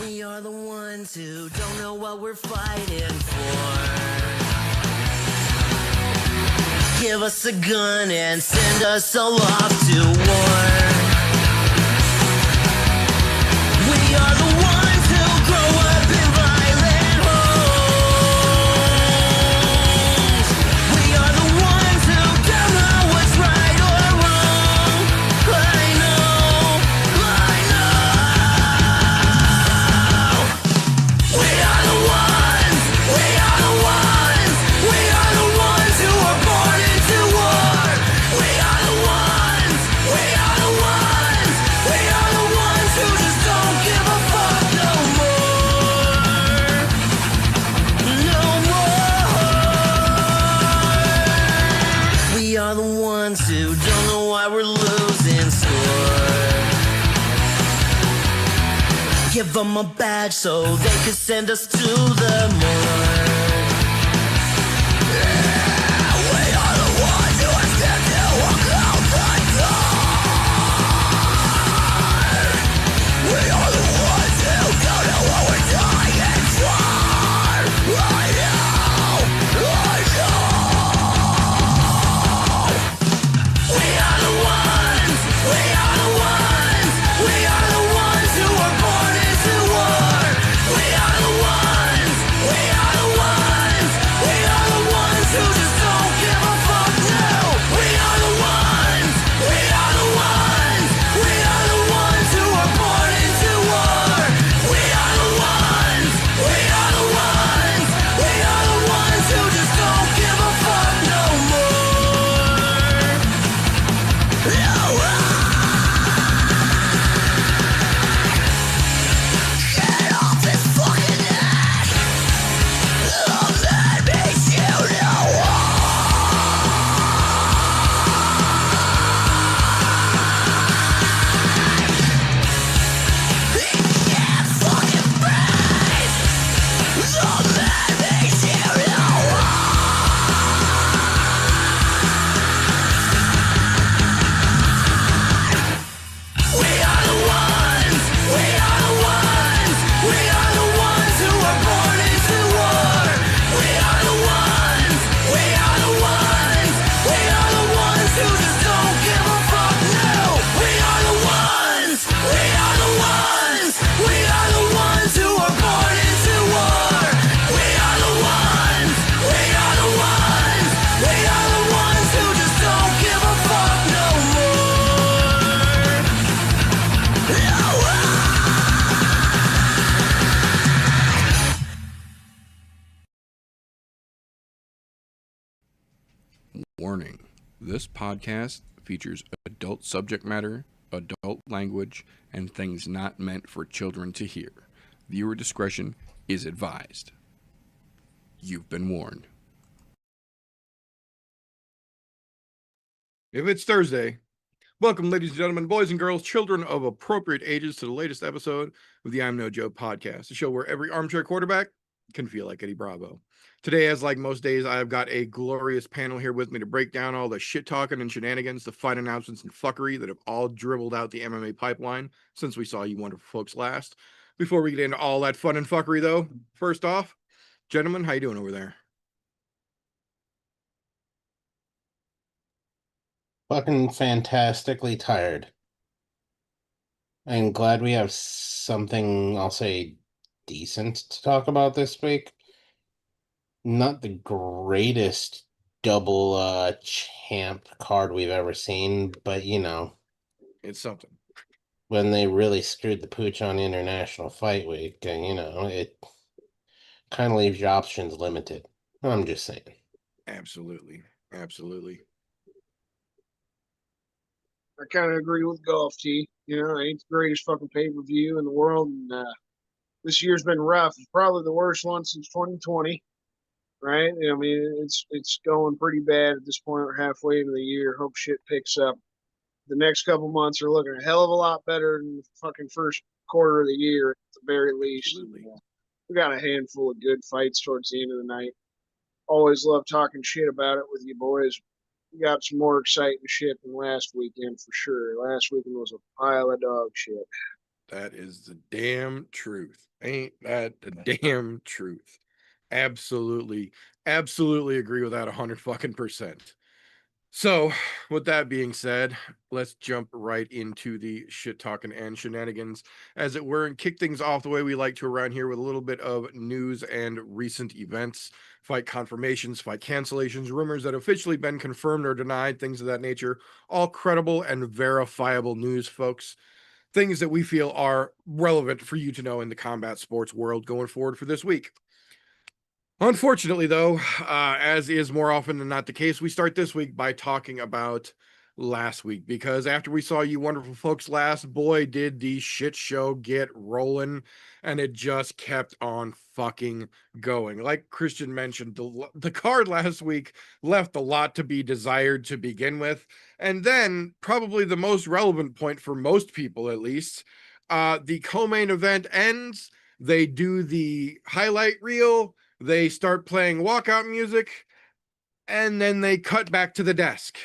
We are the ones who don't know what we're fighting for. Give us a gun and send us all off to war. We are the ones who grow up in violent homes. We are the ones who don't know what's right or wrong. I know. We are the ones. We are the ones. We are the ones who are born into war. We are the ones. We are the ones. We are the ones who just don't give a fuck no more. No more. We are the ones who don't know why we're losing score. Give them a badge so they could send us to the morgue. We are the ones who are scared to walk out the door. We are the ones who don't know what we're dying for. I know. We are the ones. We are the ones. We are the ones who are born into war. We are the ones. We are the ones. We are the ones who just don't give a fuck now. We are the ones. We are the ones. We are the ones who are born into war. We are the ones. We are the ones. We are the ones who just don't give a fuck no more. No. Get off his fucking neck. That makes you know he can't fucking breathe. That makes you know we are the ones. We are the ones. We are the ones who are born into war. We are the ones. We are the ones. We are the ones who just don't give a fuck now. We are the ones. We are the ones. We are the ones who are born into war. We are the ones. We are the ones. We are the ones who just don't give a fuck no more. No. Warning: this podcast features adult subject matter, adult language, and things not meant for children to hear. Viewer discretion is advised. You've been warned. If it's Thursday, welcome, ladies and gentlemen, boys and girls, children of appropriate ages, to the latest episode of the I'm No Joe podcast, a show where every armchair quarterback can feel like Eddie Bravo. Today, as like most days, I've got a glorious panel here with me to break down all the shit talking and shenanigans, the fight announcements and fuckery that have all dribbled out the MMA pipeline since we saw you wonderful folks last. Before we get into all that fun and fuckery, though, first off, gentlemen, how you doing over there? Fucking fantastically tired. I'm glad we have something, I'll say, decent to talk about this week. Not the greatest double champ card we've ever seen, but you know, It's something. when they really screwed the pooch on International Fight Week, you know, it kind of leaves your options limited. I'm just saying. Absolutely. Absolutely. I kind of agree with Golf T. You know, it ain't the greatest fucking pay-per-view in the world, and this year's been rough. It's probably the worst one since 2020, right? I mean, it's going pretty bad at this point. We're halfway into the year. Hope shit picks up. The next couple months are looking a hell of a lot better than the fucking first quarter of the year, at the very least. We got a handful of good fights towards the end of the night. Always love talking shit about it with you boys. We got some more exciting shit than last weekend for sure. Last weekend was a pile of dog shit. That is the damn truth. Ain't that the damn truth? Absolutely, absolutely agree with that 100%. So, with that being said, let's jump right into the shit talking and shenanigans, as it were, and kick things off the way we like to around here with a little bit of news and recent events, fight confirmations, fight cancellations, rumors that have officially been confirmed or denied, things of that nature. All credible and verifiable news, folks. Things that we feel are relevant for you to know in the combat sports world going forward for this week. Unfortunately, though, as is more often than not the case, we start this week by talking about last week, because after we saw you wonderful folks last, boy, did the shit show get rolling, and it just kept on fucking going. Like Christian mentioned, the card last week left a lot to be desired to begin with, and then probably the most relevant point for most people, at least, the co-main event ends. They do the highlight reel, they start playing walkout music, and then they cut back to the desk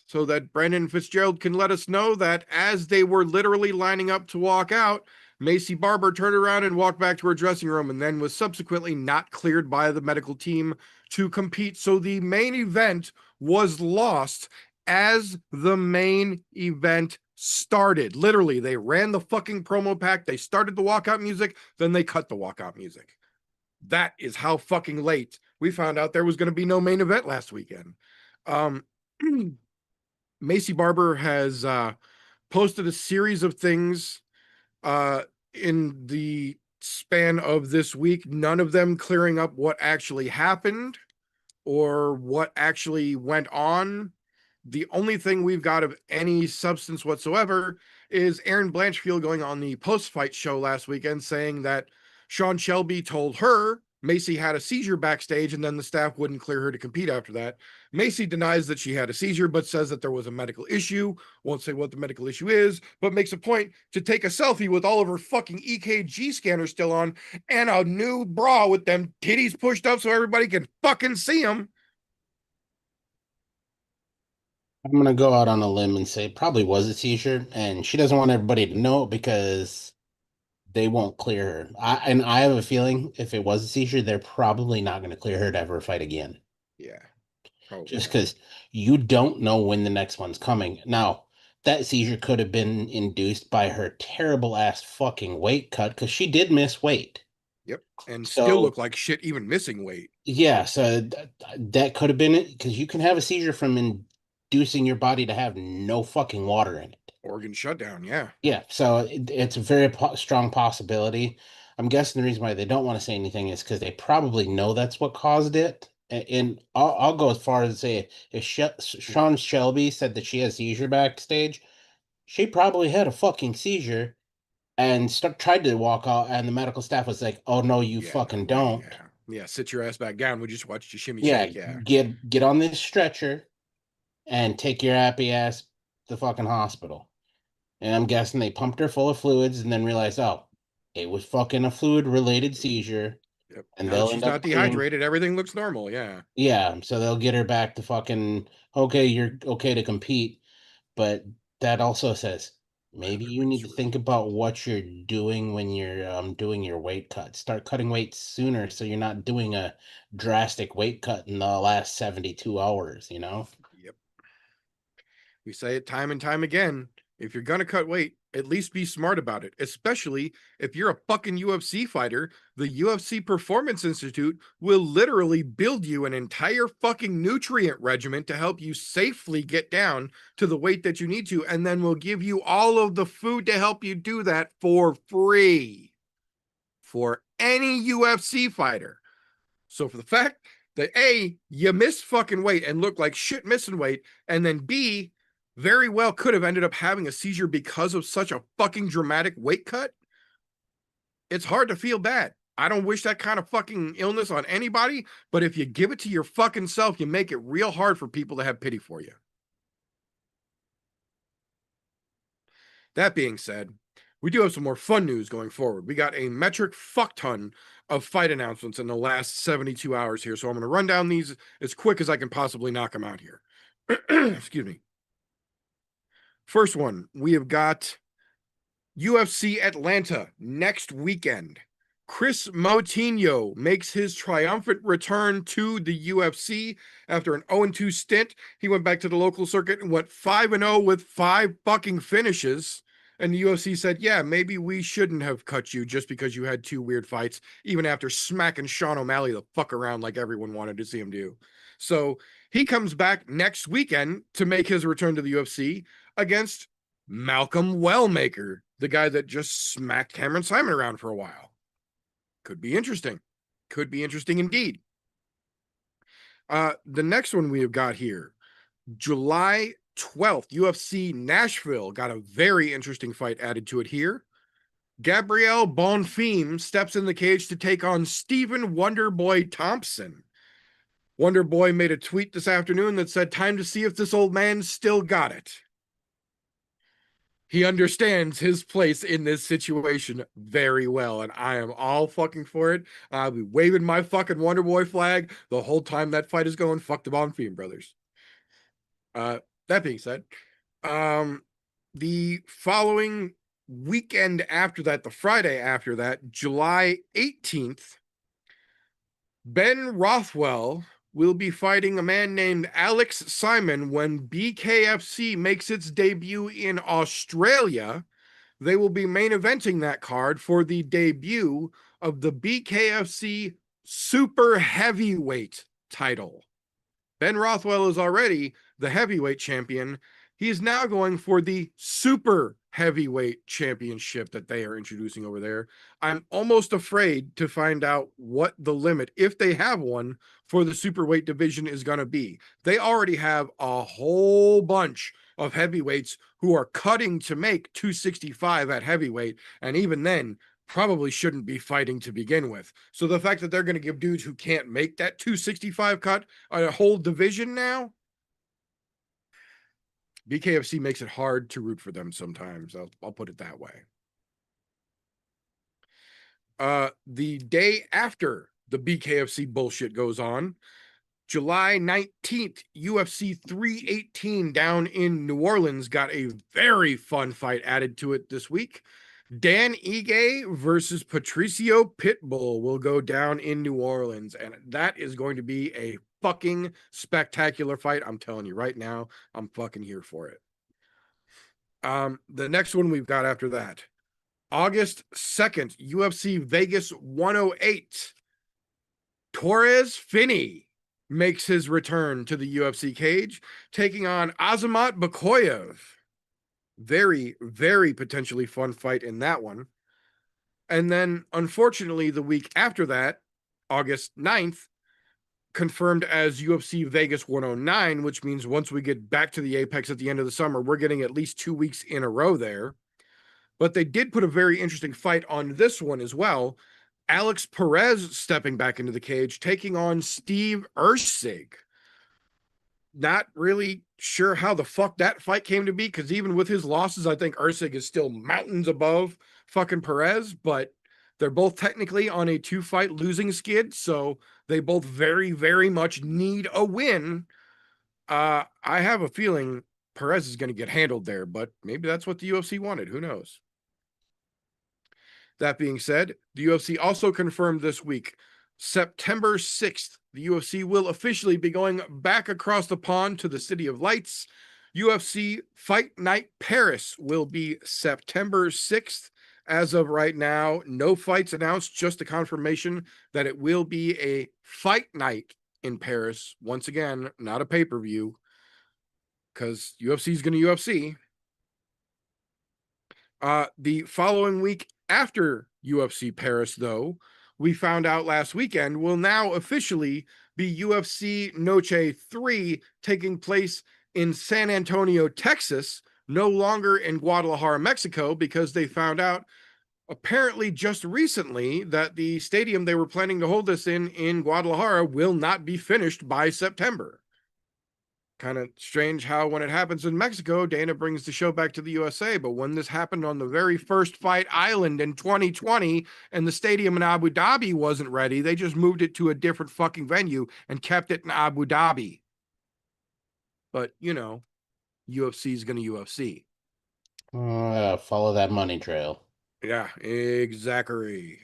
so that Brandon Fitzgerald can let us know that as they were literally lining up to walk out, Macy Barber turned around and walked back to her dressing room, and then was subsequently not cleared by the medical team to compete. So the main event was lost as the main event started. Literally, they ran the fucking promo pack, they started the walkout music, then they cut the walkout music. That is how fucking late we found out there was going to be no main event last weekend. Macy Barber has posted a series of things in the span of this week, none of them clearing up what actually happened or what actually went on. The only thing we've got of any substance whatsoever is Aaron Blanchfield going on the post-fight show last weekend saying that Sean Shelby told her Macy had a seizure backstage, and then the staff wouldn't clear her to compete after that. Macy denies that she had a seizure, but says that there was a medical issue. Won't say what the medical issue is, but makes a point to take a selfie with all of her fucking EKG scanners still on and a new bra with them titties pushed up so everybody can fucking see them. I'm gonna go out on a limb and say it probably was a seizure, and she doesn't want everybody to know it because they won't clear her. I have a feeling if it was a seizure, they're probably not going to clear her to ever fight again. Yeah, probably Just not. because you don't know when the next one's coming. Now, that seizure could have been induced by her terrible ass fucking weight cut because she did miss weight. Yep, and still So look like shit even missing weight. yeah, so that could have been it because you can have a seizure from inducing your body to have no fucking water in it. Organ shutdown, yeah. Yeah, so it's a very strong possibility. I'm guessing the reason why they don't want to say anything is because they probably know that's what caused it. And I'll go as far as to say if Sean Shelby said that she has seizure backstage, she probably had a fucking seizure and tried to walk out, and the medical staff was like, "Oh no, you Yeah, fucking no way, don't." yeah. Yeah, sit your ass back down. We just watched you shimmy Yeah, shake, yeah. get on this stretcher and take your happy ass to the fucking hospital. And I'm guessing they pumped her full of fluids and then realized, oh, it was fucking a fluid related seizure. Yep. And Now that they'll she's end up not clearing. dehydrated, everything looks normal, yeah. Yeah, so they'll get her back to fucking, okay, you're okay to compete. But that also says maybe you need to think about what you're doing when you're doing your weight cut. Start cutting weight sooner so you're not doing a drastic weight cut in the last 72 hours, you know? Yep. We say it time and time again. If you're gonna cut weight, at least be smart about it, especially if you're a fucking UFC fighter. The UFC Performance Institute will literally build you an entire fucking nutrient regimen to help you safely get down to the weight that you need to, and then will give you all of the food to help you do that for free for any UFC fighter. So for the fact that A, you missed fucking weight and look like shit missing weight, and then B, very well could have ended up having a seizure because of such a fucking dramatic weight cut, it's hard to feel bad. I don't wish that kind of fucking illness on anybody, but if you give it to your fucking self, you make it real hard for people to have pity for you. That being said, we do have some more fun news going forward. We got a metric fuck ton of fight announcements in the last 72 hours here, so I'm going to run down these as quick as I can possibly knock them out here. Excuse me. First one, we have got UFC Atlanta next weekend. Chris Moutinho makes his triumphant return to the UFC after an 0-2 stint. He went back to the local circuit and went 5-0 with 5 fucking finishes. And the UFC said, yeah, maybe we shouldn't have cut you just because you had 2 weird fights, even after smacking Sean O'Malley the fuck around like everyone wanted to see him do. So he comes back next weekend to make his return to the UFC against Malcolm Wellmaker, the guy that just smacked Cameron Simon around for a while. Could be interesting. Could be interesting indeed. The next one we have got here, July 12th, UFC Nashville got a very interesting fight added to it here. Gabrielle Bonfim steps in the cage to take on Stephen Wonderboy Thompson. Wonderboy made a tweet this afternoon that said, time to see if this old man still got it. He understands his place in this situation very well, and I am all fucking for it. I'll be waving my fucking Wonderboy flag the whole time that fight is going. Fuck the Bonfim brothers. That being said, the following weekend after that, the Friday after that, July 18th, Ben Rothwell will be fighting a man named Alex Simon when BKFC makes its debut in Australia. They will be main eventing that card for the debut of the BKFC Super Heavyweight title. Ben Rothwell is already the heavyweight champion. He is now going for the Super Heavyweight Championship that they are introducing over there. I'm almost afraid to find out what the limit, if they have one, for the superweight division is going to be. They already have a whole bunch of heavyweights who are cutting to make 265 at heavyweight, and even then probably shouldn't be fighting to begin with. So the fact that they're going to give dudes who can't make that 265 cut a whole division now, BKFC makes it hard to root for them sometimes. I'll put it that way. The day after the BKFC bullshit goes on, July 19th, UFC 318 down in New Orleans got a very fun fight added to it this week. Dan Ige versus Patricio Pitbull will go down in New Orleans, and that is going to be a fucking spectacular fight. I'm telling you right now, I'm fucking here for it. The next one we've got after that, August 2nd, UFC Vegas 108. Torres Finney makes his return to the UFC cage, taking on Azamat Bakoyev. Very, very potentially fun fight in that one. And then, unfortunately, the week after that, August 9th, confirmed as UFC Vegas 109, which means once we get back to the Apex at the end of the summer, we're getting at least 2 weeks in a row there. But they did put a very interesting fight on this one as well. Alex Perez stepping back into the cage, taking on Steve Erceg. Not really sure how the fuck that fight came to be, because even with his losses, I think Erceg is still mountains above fucking Perez, but they're both technically on a 2-fight losing skid, so they both very, very much need a win. I have a feeling Perez is going to get handled there, but maybe that's what the UFC wanted. Who knows? That being said, the UFC also confirmed this week, September 6th, the UFC will officially be going back across the pond to the City of Lights. UFC Fight Night Paris will be September 6th. As of right now, no fights announced, just a confirmation that it will be a fight night in Paris. Once again, not a pay-per-view, because UFC is going to UFC. The following week after UFC Paris, though, we found out last weekend, will now officially be UFC Noche 3 taking place in San Antonio, Texas, no longer in Guadalajara, Mexico, because they found out apparently just recently that the stadium they were planning to hold this in Guadalajara will not be finished by September. Kind of strange how when it happens in Mexico, Dana brings the show back to the USA. But when this happened on the very first Fight Island in 2020 and the stadium in Abu Dhabi wasn't ready, they just moved it to a different fucking venue and kept it in Abu Dhabi. But, you know, UFC is going to UFC. Follow that money trail. Yeah, exactly.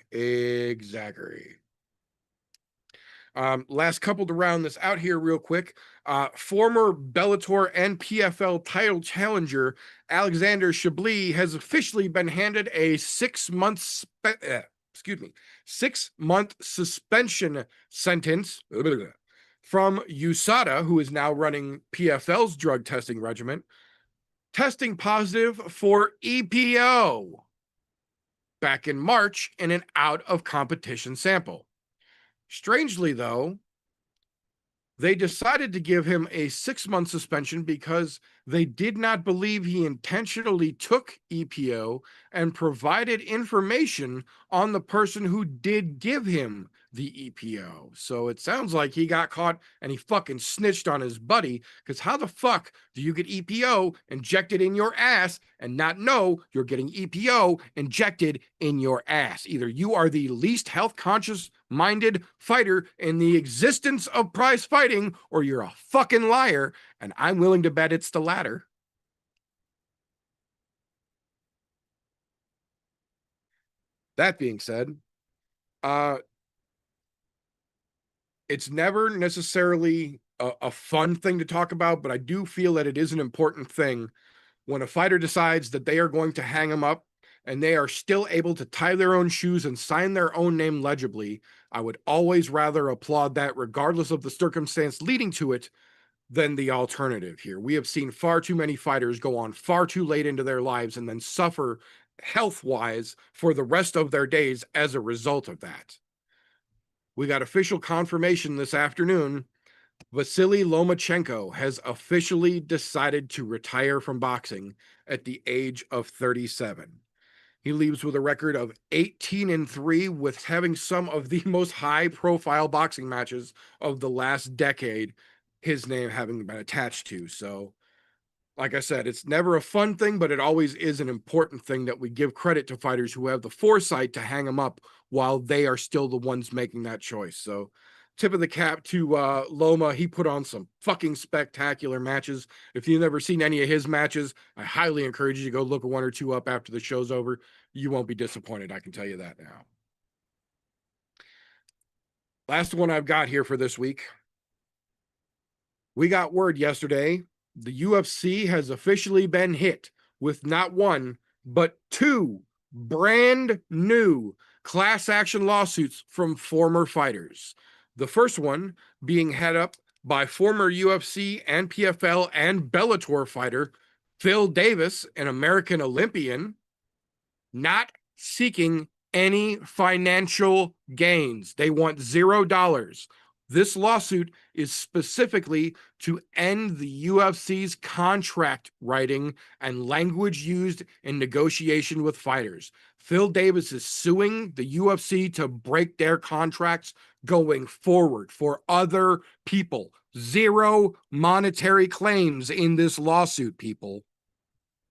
Last couple to round this out here real quick. Former Bellator and PFL title challenger Alexander Chablis has officially been handed a 6-month 6-month suspension sentence from USADA, who is now running PFL's drug testing regimen, testing positive for EPO back in March in an out of competition sample. Strangely, though, they decided to give him a 6-month suspension because they did not believe he intentionally took EPO and provided information on the person who did give him the EPO. So it sounds like he got caught and he fucking snitched on his buddy, because how the fuck do you get EPO injected in your ass and not know you're getting EPO injected in your ass? Either you are the least health conscious minded fighter in the existence of prize fighting, or you're a fucking liar, and I'm willing to bet it's the latter. That being said, it's never necessarily a fun thing to talk about, but I do feel that it is an important thing when a fighter decides that they are going to hang him up and they are still able to tie their own shoes and sign their own name legibly. I would always rather applaud that, regardless of the circumstance leading to it, than the alternative here. We have seen far too many fighters go on far too late into their lives and then suffer health-wise for the rest of their days as a result of that. We got official confirmation this afternoon. Vasily Lomachenko has officially decided to retire from boxing at the age of 37. He leaves with a record of 18-3, with having some of the most high-profile boxing matches of the last decade, his name having been attached to. So, like I said, it's never a fun thing, but it always is an important thing that we give credit to fighters who have the foresight to hang them up while they are still the ones making that choice. So, tip of the cap to Loma. He put on some fucking spectacular matches. If you've never seen any of his matches, I highly encourage you to go look one or two up after the show's over. You won't be disappointed, I can tell you that now. Last one I've got here for this week. We got word yesterday the UFC has officially been hit with not one, but 2 brand new class action lawsuits from former fighters. The first one being head up by former UFC and PFL and Bellator fighter Phil Davis, an American Olympian, not seeking any financial gains. They want $0. This lawsuit is specifically to end the UFC's contract writing and language used in negotiation with fighters. Phil Davis is suing the UFC to break their contracts going forward for other people. 0 monetary claims in this lawsuit, people.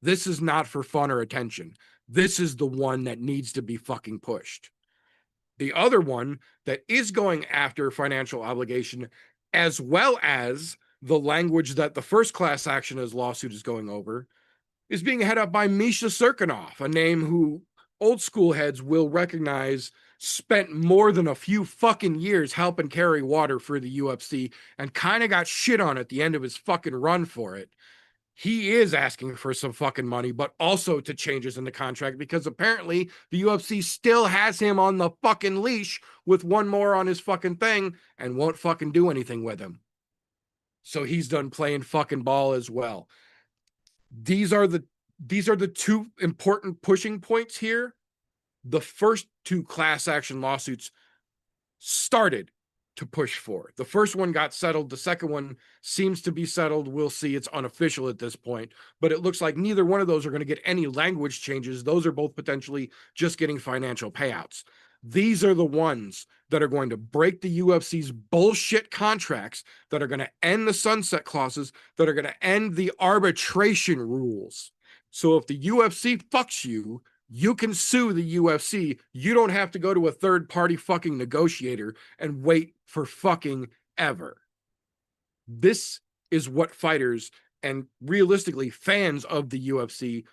This is not for fun or attention. This is the one that needs to be fucking pushed. The other one that is going after financial obligation, as well as the language that the first class action as lawsuit is going over, is being head up by Misha Serkinov, a name who old school heads will recognize spent more than a few fucking years helping carry water for the UFC and kind of got shit on at the end of his fucking run for it. He is asking for some fucking money, but also to changes in the contract, because apparently the UFC still has him on the fucking leash with one more on his fucking thing and won't fucking do anything with him. So he's done playing fucking ball as well. These are the 2 important pushing points here. The first 2 class action lawsuits started to push for. The first one got settled. The second one seems to be settled. We'll see. It's unofficial at this point, but it looks like neither one of those are going to get any language changes. Those are both potentially just getting financial payouts. These are the ones that are going to break the UFC's bullshit contracts, that are going to end the sunset clauses, that are going to end the arbitration rules. So if the UFC fucks you, you can sue the UFC. You don't have to go to a third party fucking negotiator and wait for fucking ever. This is what fighters and realistically fans of the UFC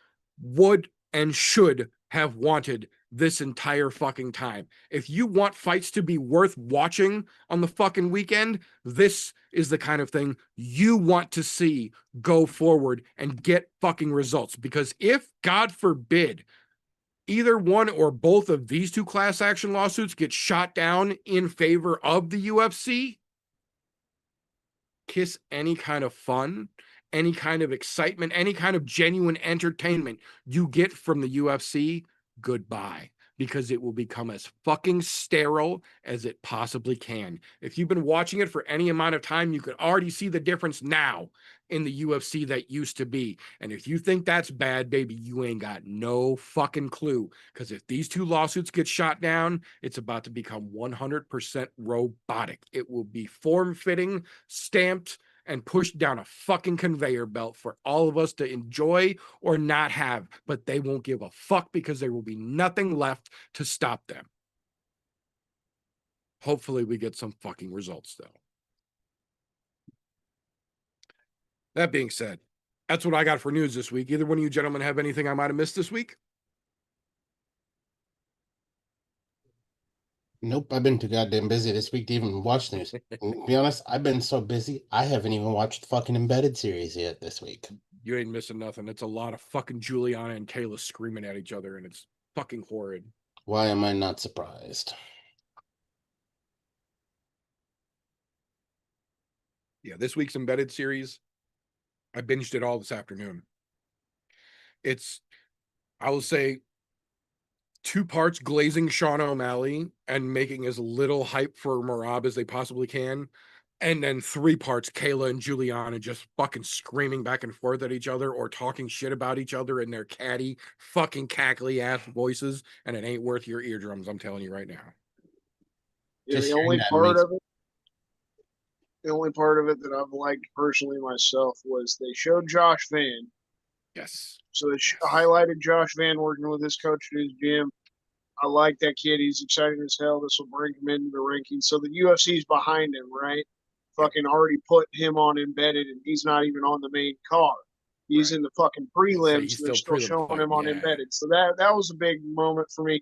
would and should have wanted this entire fucking time. If you want fights to be worth watching on the fucking weekend, this is the kind of thing you want to see go forward and get fucking results. Because if, God forbid, either one or both of these two class action lawsuits get shot down in favor of the UFC, kiss any kind of fun, any kind of excitement, any kind of genuine entertainment you get from the UFC, goodbye, because it will become as fucking sterile as it possibly can. If you've been watching it for any amount of time, you could already see the difference now in the UFC that used to be. And if you think that's bad, baby, you ain't got no fucking clue. Because if these two lawsuits get shot down, it's about to become 100% robotic. It will be form-fitting, stamped, and pushed down a fucking conveyor belt for all of us to enjoy or not have. But they won't give a fuck because there will be nothing left to stop them. Hopefully we get some fucking results, though. That being said, that's what I got for news this week. Either one of you gentlemen have anything I might have missed this week? Nope, I've been too goddamn busy this week to even watch news. To be honest, I've been so busy, I haven't even watched the fucking Embedded series yet this week. You ain't missing nothing. It's a lot of fucking Juliana and Kayla screaming at each other, and it's fucking horrid. Why am I not surprised? Yeah, this week's Embedded series, I binged it all this afternoon. It's, I will say, 2 parts glazing Sean O'Malley and making as little hype for Merab as they possibly can. And then 3 parts Kayla and Juliana just fucking screaming back and forth at each other or talking shit about each other in their catty, fucking cackly ass voices. And it ain't worth your eardrums, I'm telling you right now. Yeah, Just the hearing only that part makes- of it, the only part of it that I've liked personally myself was they showed Josh Van. Yes. So they highlighted Josh Van working with his coach at his gym. I like that kid. He's exciting as hell. This will bring him into the rankings. So the UFC's behind him, right? Fucking already put him on Embedded, and he's not even on the main card. He's in the fucking prelims. he's They're still still prelim showing him on fighting, yeah. Embedded. So that was a big moment for me.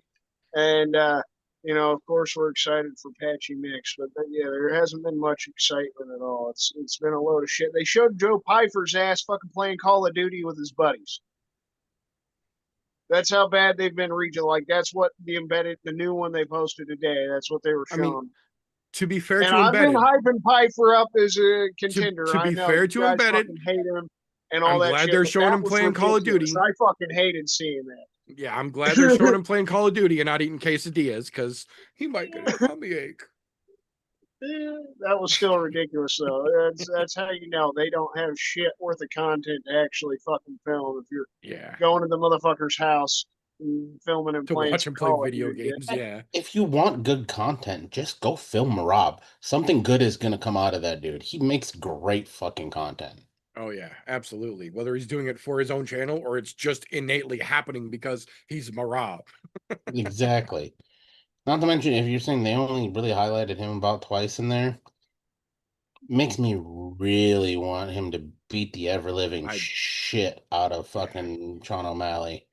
And you know, of course, we're excited for Patchy Mix, but yeah, there hasn't been much excitement at all. It's been a load of shit. They showed Joe Pfeiffer's ass fucking playing Call of Duty with his buddies. That's how bad they've been reaching. Like that's what the Embedded, the new one they posted today. That's what they were I mean, showing. To be fair And to I've been Embedded, hyping Pfeiffer up as a contender. to I be know fair you to guys Embedded, fucking hate him and all I'm that glad shit. they're but showing that him was playing Call of ridiculous. Duty. I fucking hated seeing that. Yeah, I'm glad they're showing him playing Call of Duty and not eating quesadillas because he might get a tummy ache. That was still ridiculous, though. That's how you know they don't have shit worth of content to actually fucking film. If you're going to the motherfucker's house and filming and To playing watch some him play Call of video Duty. games, yeah. If you want good content, just go film Merab. Something good is gonna come out of that dude. He makes great fucking content. Oh yeah, absolutely. Whether he's doing it for his own channel or it's just innately happening because he's Merab. Exactly. Not to mention, if you're saying they only really highlighted him about twice in there, makes me really want him to beat the ever living shit out of fucking Sean O'Malley.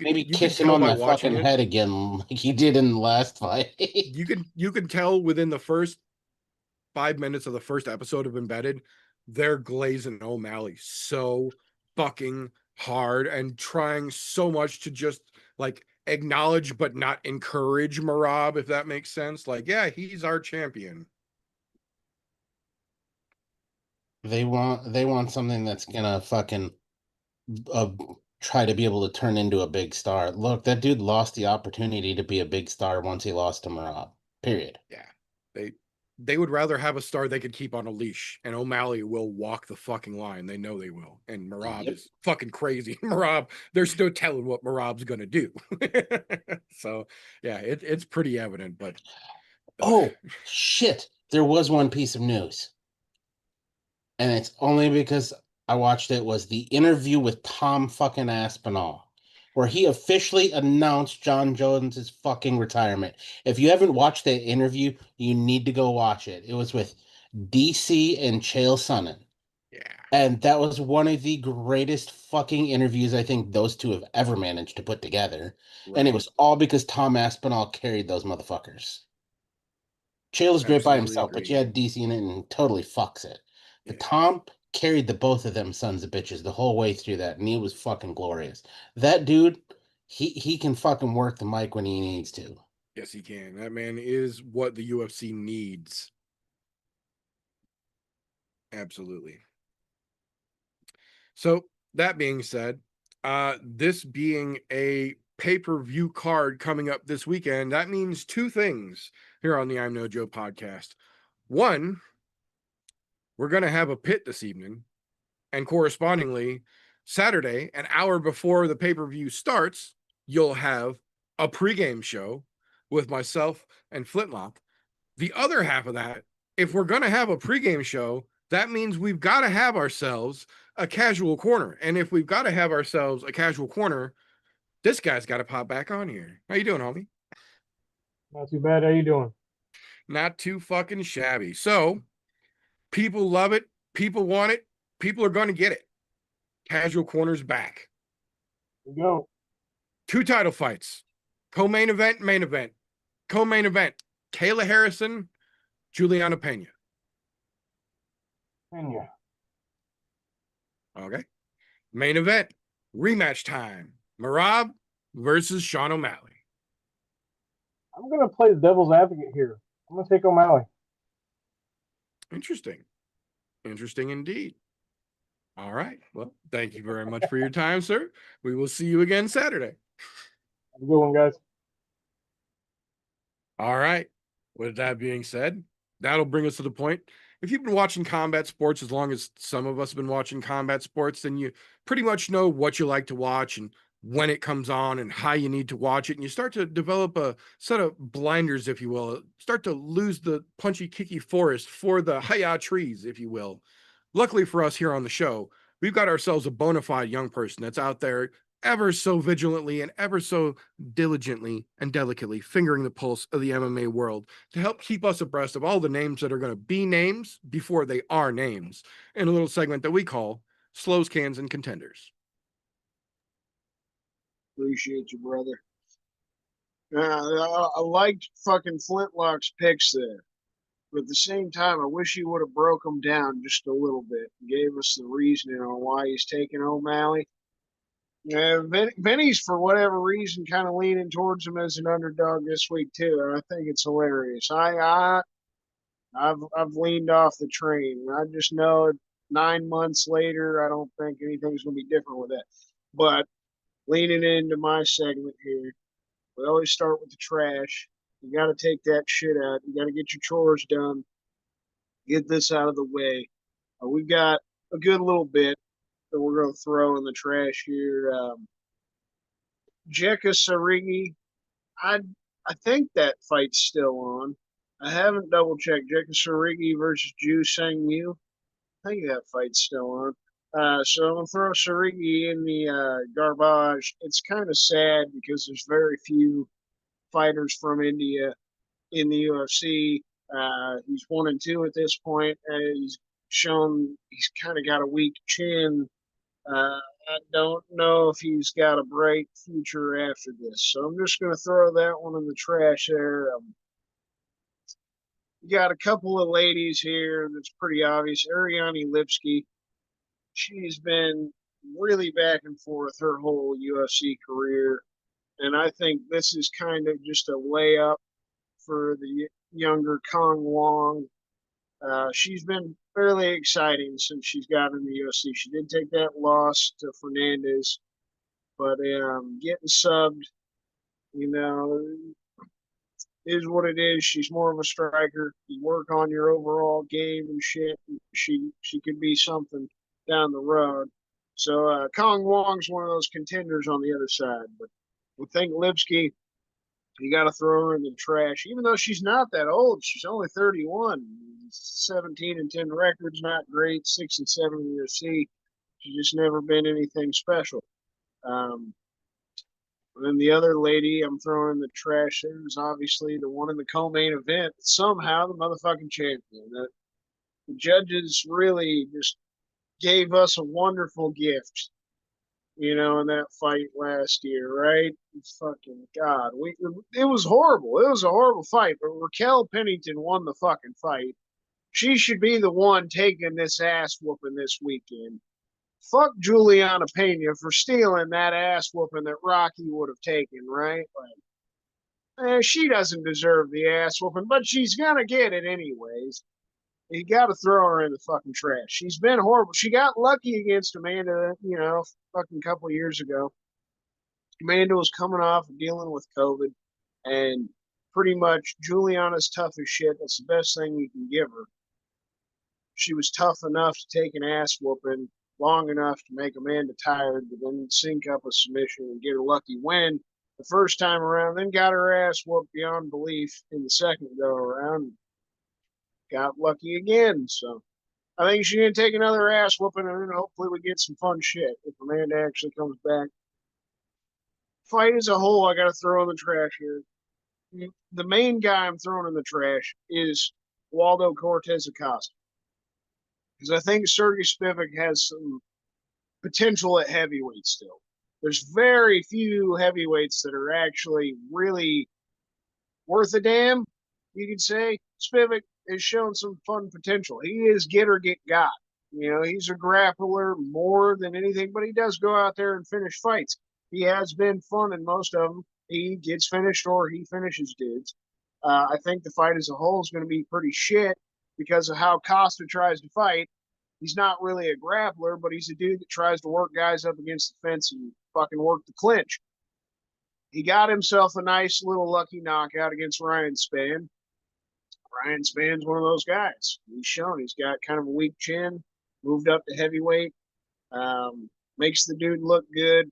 Maybe you kiss can him tell on by the watching fucking it. head again like he did in the last fight. You can tell within the first 5 minutes of the first episode of Embedded, they're glazing O'Malley so fucking hard and trying so much to just like acknowledge but not encourage Merab, if that makes sense. Like, yeah, he's our champion. They want something that's gonna fucking uh, try to be able to turn into a big star. Look, that dude lost the opportunity to be a big star once he lost to Merab. Period. Yeah. They would rather have a star they could keep on a leash, and O'Malley will walk the fucking line. They know they will. And Merab is fucking crazy. Merab, there's no telling what Merab's gonna do. So yeah, it's pretty evident, but oh shit. There was one piece of news. And it's only because I watched it, was the interview with Tom fucking Aspinall, where he officially announced John Jones's fucking retirement. If you haven't watched that interview, you need to go watch it. It was with DC and Chael Sonnen. Yeah. And that was one of the greatest fucking interviews I think those two have ever managed to put together. And it Right. was all because Tom Aspinall carried those motherfuckers. Chael was great by Absolutely himself, but agree. you had DC in it and totally fucks it. Yeah. But Tom carried the both of them sons of bitches the whole way through that, and he was fucking glorious. That dude, he can fucking work the mic when he needs to. Yes, he can. That man is what the UFC needs. Absolutely. So that being said, this being a pay-per-view card coming up this weekend, that means two things here on the I'm No Joe podcast. One, we're going to have a pit this evening, and correspondingly, Saturday, an hour before the pay-per-view starts, you'll have a pregame show with myself and Flintlock. The other half of that, if we're going to have a pregame show, that means we've got to have ourselves a casual corner. And if we've got to have ourselves a casual corner, this guy's got to pop back on here. How you doing, homie? Not too bad. How you doing? Not too fucking shabby. So people love it. People want it. People are going to get it. Casual corner's back. Here we go. 2 title fights. Co-main event, main event. Co-main event. Kayla Harrison, Juliana Pena. Kenya. Okay. Main event, rematch time. Marab versus Sean O'Malley. I'm gonna play the devil's advocate here. I'm gonna take O'Malley. Interesting. Interesting indeed. All right. Well, thank you very much for your time, sir. We will see you again Saturday. Have a good one, guys. All right. With that being said, that'll bring us to the point. If you've been watching combat sports as long as some of us have been watching combat sports, then you pretty much know what you like to watch and when it comes on and how you need to watch it. And you start to develop a set of blinders, if you will, start to lose the punchykicky forest for the hiya trees, if you will. Luckily for us here on the show, we've got ourselves a bona fide young person that's out there ever so vigilantly and ever so diligently and delicately fingering the pulse of the MMA world to help keep us abreast of all the names that are going to be names before they are names in a little segment that we call Slows, Cans, and Contenders. Appreciate you, brother. I liked fucking Flintlock's picks there. But at the same time, I wish he would have broke them down just a little bit and gave us the reasoning on why he's taking O'Malley. Yeah, Benny's for whatever reason kind of leaning towards him as an underdog this week too. And I think it's hilarious. I've leaned off the train. I just know 9 months later, I don't think anything's gonna be different with that. But leaning into my segment here, we always start with the trash. You got to take that shit out. You got to get your chores done. Get this out of the way. We've got a good little bit that we're going to throw in the trash here. Jekka Sarigi, I I think that fight's still on. I haven't double checked. Jekka Sarigi versus Ju Sang Yu. I think that fight's still on. So I'm gonna throw Sarigi in the garbage. It's kind of sad because there's very few fighters from India in the UFC. He's 1-2 at this point. He's shown he's kind of got a weak chin. I don't know if he's got a bright future after this. So I'm just going to throw that one in the trash there. You got a couple of ladies here that's pretty obvious. Ariane Lipsky, she's been really back and forth her whole UFC career. And I think this is kind of just a layup for the younger Kong Wong. She's been fairly exciting since she's got in the UFC. She did take that loss to Fernandez, but getting subbed, you know, is what it is. She's more of a striker. You work on your overall game and shit. And she could be something down the road. So Kong Wong's one of those contenders on the other side, but I think Lipsky, you got to throw her in the trash, even though she's not that old. She's only 31, 17-10 records, not great, 6-7 in the UFC. She's just never been anything special. And then the other lady I'm throwing in the trash there is obviously the one in the co-main event. Somehow the motherfucking champion. The judges really just gave us a wonderful gift, in that fight last year, right? Fucking God, it was horrible. It was a horrible fight, but Raquel Pennington won the fucking fight. She should be the one taking this ass whooping this weekend. Fuck Juliana Pena for stealing that ass whooping that Rocky would have taken, right? She doesn't deserve the ass whooping, but she's gonna get it anyways. You got to throw her in the fucking trash. She's been horrible. She got lucky against Amanda, fucking couple of years ago. Amanda was coming off of dealing with COVID, and pretty much Juliana's tough as shit. That's the best thing you can give her. She was tough enough to take an ass whooping long enough to make Amanda tired, but then sync up a submission and get a lucky win the first time around, then got her ass whooped beyond belief in the second go around. Got lucky again. So I think she's going to take another ass whooping, and then hopefully we get some fun shit if Amanda actually comes back. Fight as a whole, I got to throw in the trash here. The main guy I'm throwing in the trash is Waldo Cortez Acosta. Because I think Sergey Spivak has some potential at heavyweight still. There's very few heavyweights that are actually really worth a damn, you could say. Spivak has shown some fun potential. He is get or get got. He's a grappler more than anything, but he does go out there and finish fights. He has been fun in most of them. He gets finished or he finishes dudes. I think the fight as a whole is going to be pretty shit because of how Costa tries to fight. He's not really a grappler, but he's a dude that tries to work guys up against the fence and fucking work the clinch. He got himself a nice little lucky knockout against Ryan Spann. Ryan Spann's one of those guys. He's shown he's got kind of a weak chin, moved up to heavyweight, makes the dude look good.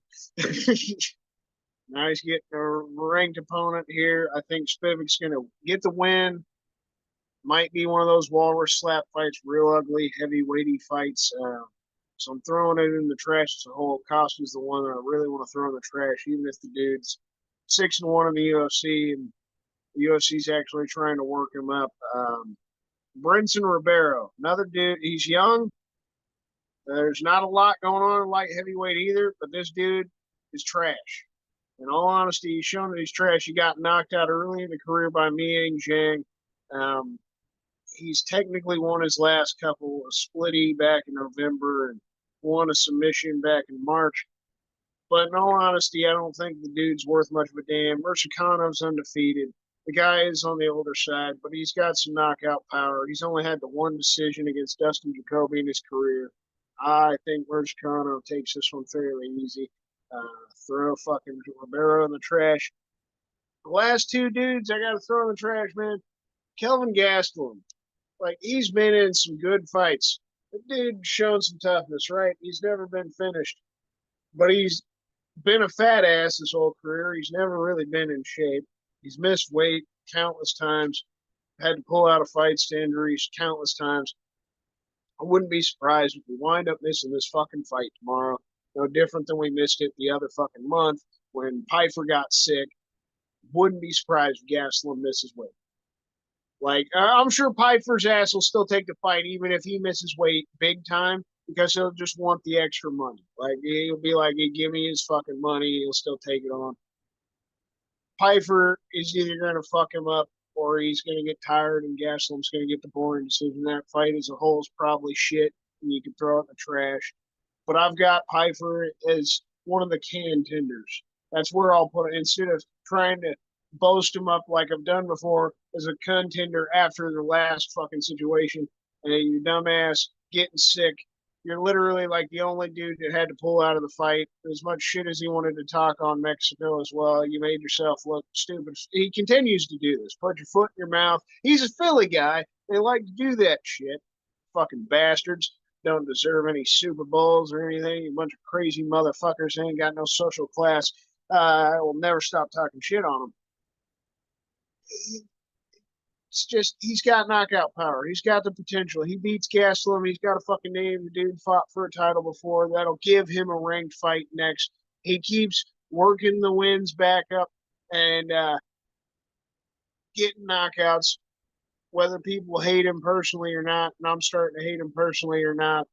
Now he's getting a ranked opponent here. I think Spivak's going to get the win. Might be one of those walrus slap fights, real ugly, heavyweighty fights. So I'm throwing it in the trash as a whole. Costa's the one that I really want to throw in the trash, even if the dude's 6-1 in the UFC and the UFC's actually trying to work him up. Brinson Ribeiro, another dude. He's young. There's not a lot going on in light heavyweight either, but this dude is trash. In all honesty, he's shown that he's trash. He got knocked out early in the career by Miang Zhang. He's technically won his last couple, a splitty back in November and won a submission back in March. But in all honesty, I don't think the dude's worth much of a damn. Murshakanov's undefeated. The guy is on the older side, but he's got some knockout power. He's only had the one decision against Dustin Jacoby in his career. I think Murshakhanov takes this one fairly easy. Throw fucking Ribeiro in the trash. The last two dudes I got to throw in the trash, man. Kelvin Gastelum. He's been in some good fights. The dude's shown some toughness, right? He's never been finished. But he's been a fat ass his whole career. He's never really been in shape. He's missed weight countless times. Had to pull out of fights to injuries countless times. I wouldn't be surprised if we wind up missing this fucking fight tomorrow. No different than we missed it the other fucking month when Pfeiffer got sick. Wouldn't be surprised if Gastelum misses weight. I'm sure Pfeiffer's ass will still take the fight even if he misses weight big time because he'll just want the extra money. He'll be like, hey, give me his fucking money. He'll still take it on. Pfeiffer is either going to fuck him up or he's going to get tired and Gastelum's going to get the boring decision. That fight as a whole is probably shit and you can throw it in the trash. But I've got Pfeiffer as one of the contenders. That's where I'll put it. Instead of trying to boast him up like I've done before as a contender after the last fucking situation, and you dumbass getting sick. You're literally the only dude that had to pull out of the fight. As much shit as he wanted to talk on Mexico as well, you made yourself look stupid. He continues to do this. Put your foot in your mouth. He's a Philly guy. They like to do that shit. Fucking bastards. Don't deserve any Super Bowls or anything. A bunch of crazy motherfuckers ain't got no social class. I will never stop talking shit on them. It's just he's got knockout power. He's got the potential. He beats Gastelum. He's got a fucking name. The dude fought for a title before. That'll give him a ranked fight next. He keeps working the wins back up and getting knockouts, whether people hate him personally or not, and I'm starting to hate him personally or not.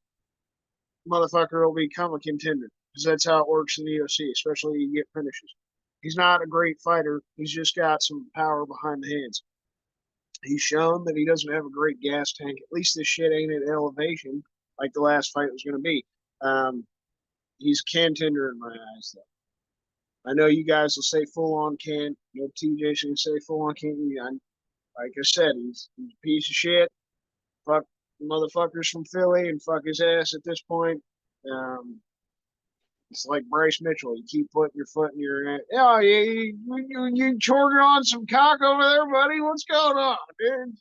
motherfucker will become a contender because that's how it works in the UFC, especially you get finishes. He's not a great fighter. He's just got some power behind the hands. He's shown that he doesn't have a great gas tank. At least this shit ain't at elevation like the last fight was going to be. He's a contender in my eyes, though. I know you guys will say full on can. You know, TJ's going to say full on can. Like I said, he's a piece of shit. Fuck motherfuckers from Philly and fuck his ass at this point. It's like Bryce Mitchell. You keep putting your foot in your ass. Oh, you chorting on some cock over there, buddy? What's going on, dude?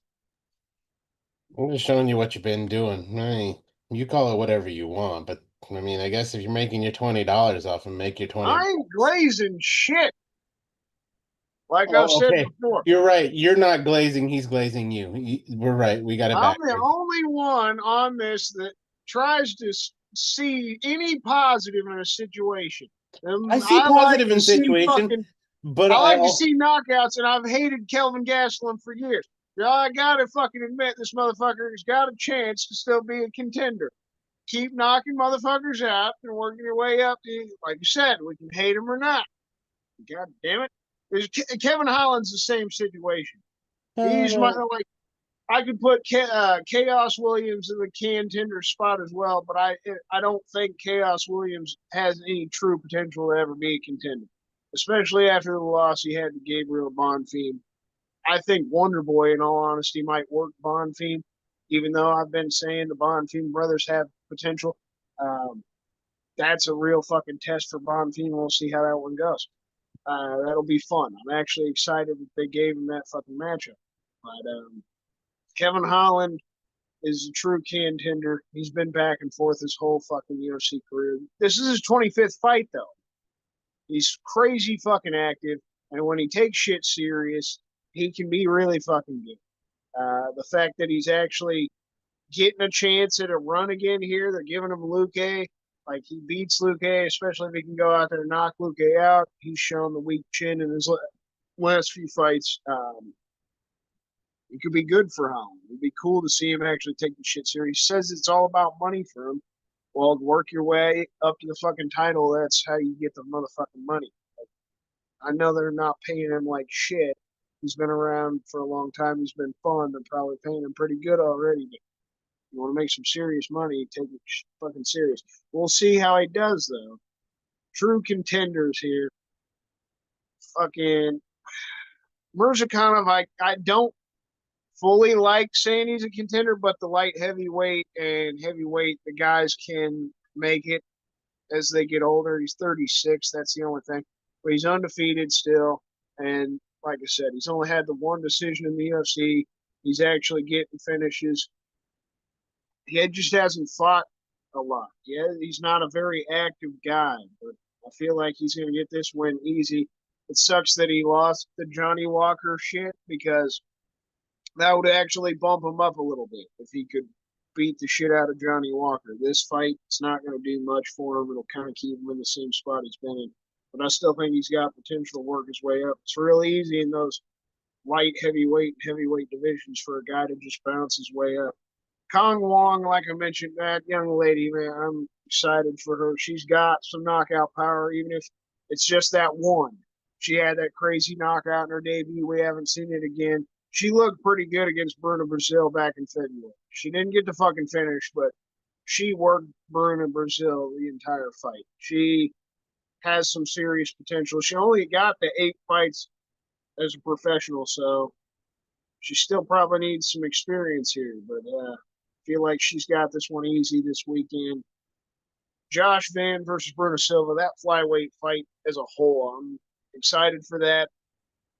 I'm just showing you what you've been doing. I mean, you call it whatever you want, but I mean, I guess if you're making your $20 off and make your 20. I ain't glazing shit. Like I've Oh, said okay. before. You're right. You're not glazing. He's glazing you. We're right. We got it I'm backwards. the only one on this that tries to see any positive in a situation. I see positive in situation, but I like to see knockouts, and I've hated Kelvin Gastelum for years. I gotta fucking admit, this motherfucker has got a chance to still be a contender. Keep knocking motherfuckers out and working your way up. Like you said, we can hate him or not. God damn it. Kevin Holland's the same situation. He's like, I could put Chaos Williams in the contender spot as well, but I don't think Chaos Williams has any true potential to ever be a contender, especially after the loss he had to Gabriel Bonfim. I think Wonder Boy, in all honesty, might work Bonfim, even though I've been saying the Bonfim brothers have potential. That's a real fucking test for Bonfim. We'll see how that one goes. That'll be fun. I'm actually excited that they gave him that fucking matchup. But Kevin Holland is a true contender. He's been back and forth his whole fucking UFC career. This is his 25th fight, though. He's crazy fucking active, and when he takes shit serious, he can be really fucking good. The fact that he's actually getting a chance at a run again here, they're giving him Luque. Like, he beats Luque, especially if he can go out there and knock Luque out. He's shown the weak chin in his last few fights. It could be good for Holland. It'd be cool to see him actually take the shit serious. He says it's all about money for him. Well, work your way up to the fucking title. That's how you get the motherfucking money. Like, I know they're not paying him like shit. He's been around for a long time. He's been fun. They're probably paying him pretty good already. But you want to make some serious money, take it fucking serious. We'll see how he does, though. True contenders here. Fucking Mirzakhanov, I don't fully like saying he's a contender, but the light heavyweight and heavyweight, the guys can make it as they get older. He's 36. That's the only thing. But he's undefeated still. And like I said, he's only had the one decision in the UFC. He's actually getting finishes. He just hasn't fought a lot. Yeah, he's not a very active guy, but I feel like he's going to get this win easy. It sucks that he lost the Johnny Walker shit because that would actually bump him up a little bit if he could beat the shit out of Johnny Walker. This fight, it's not going to do much for him. It'll kind of keep him in the same spot he's been in. But I still think he's got potential to work his way up. It's real easy in those light heavyweight and heavyweight divisions for a guy to just bounce his way up. Kong Wong, like I mentioned, that young lady, man, I'm excited for her. She's got some knockout power, even if it's just that one. She had that crazy knockout in her debut. We haven't seen it again. She looked pretty good against Bruna Brazil back in February. She didn't get the fucking finish, but she worked Bruna Brazil the entire fight. She has some serious potential. She only got the 8 fights as a professional, so she still probably needs some experience here, but I feel like she's got this one easy this weekend. Josh Van versus Bruno Silva, that flyweight fight as a whole, I'm excited for that.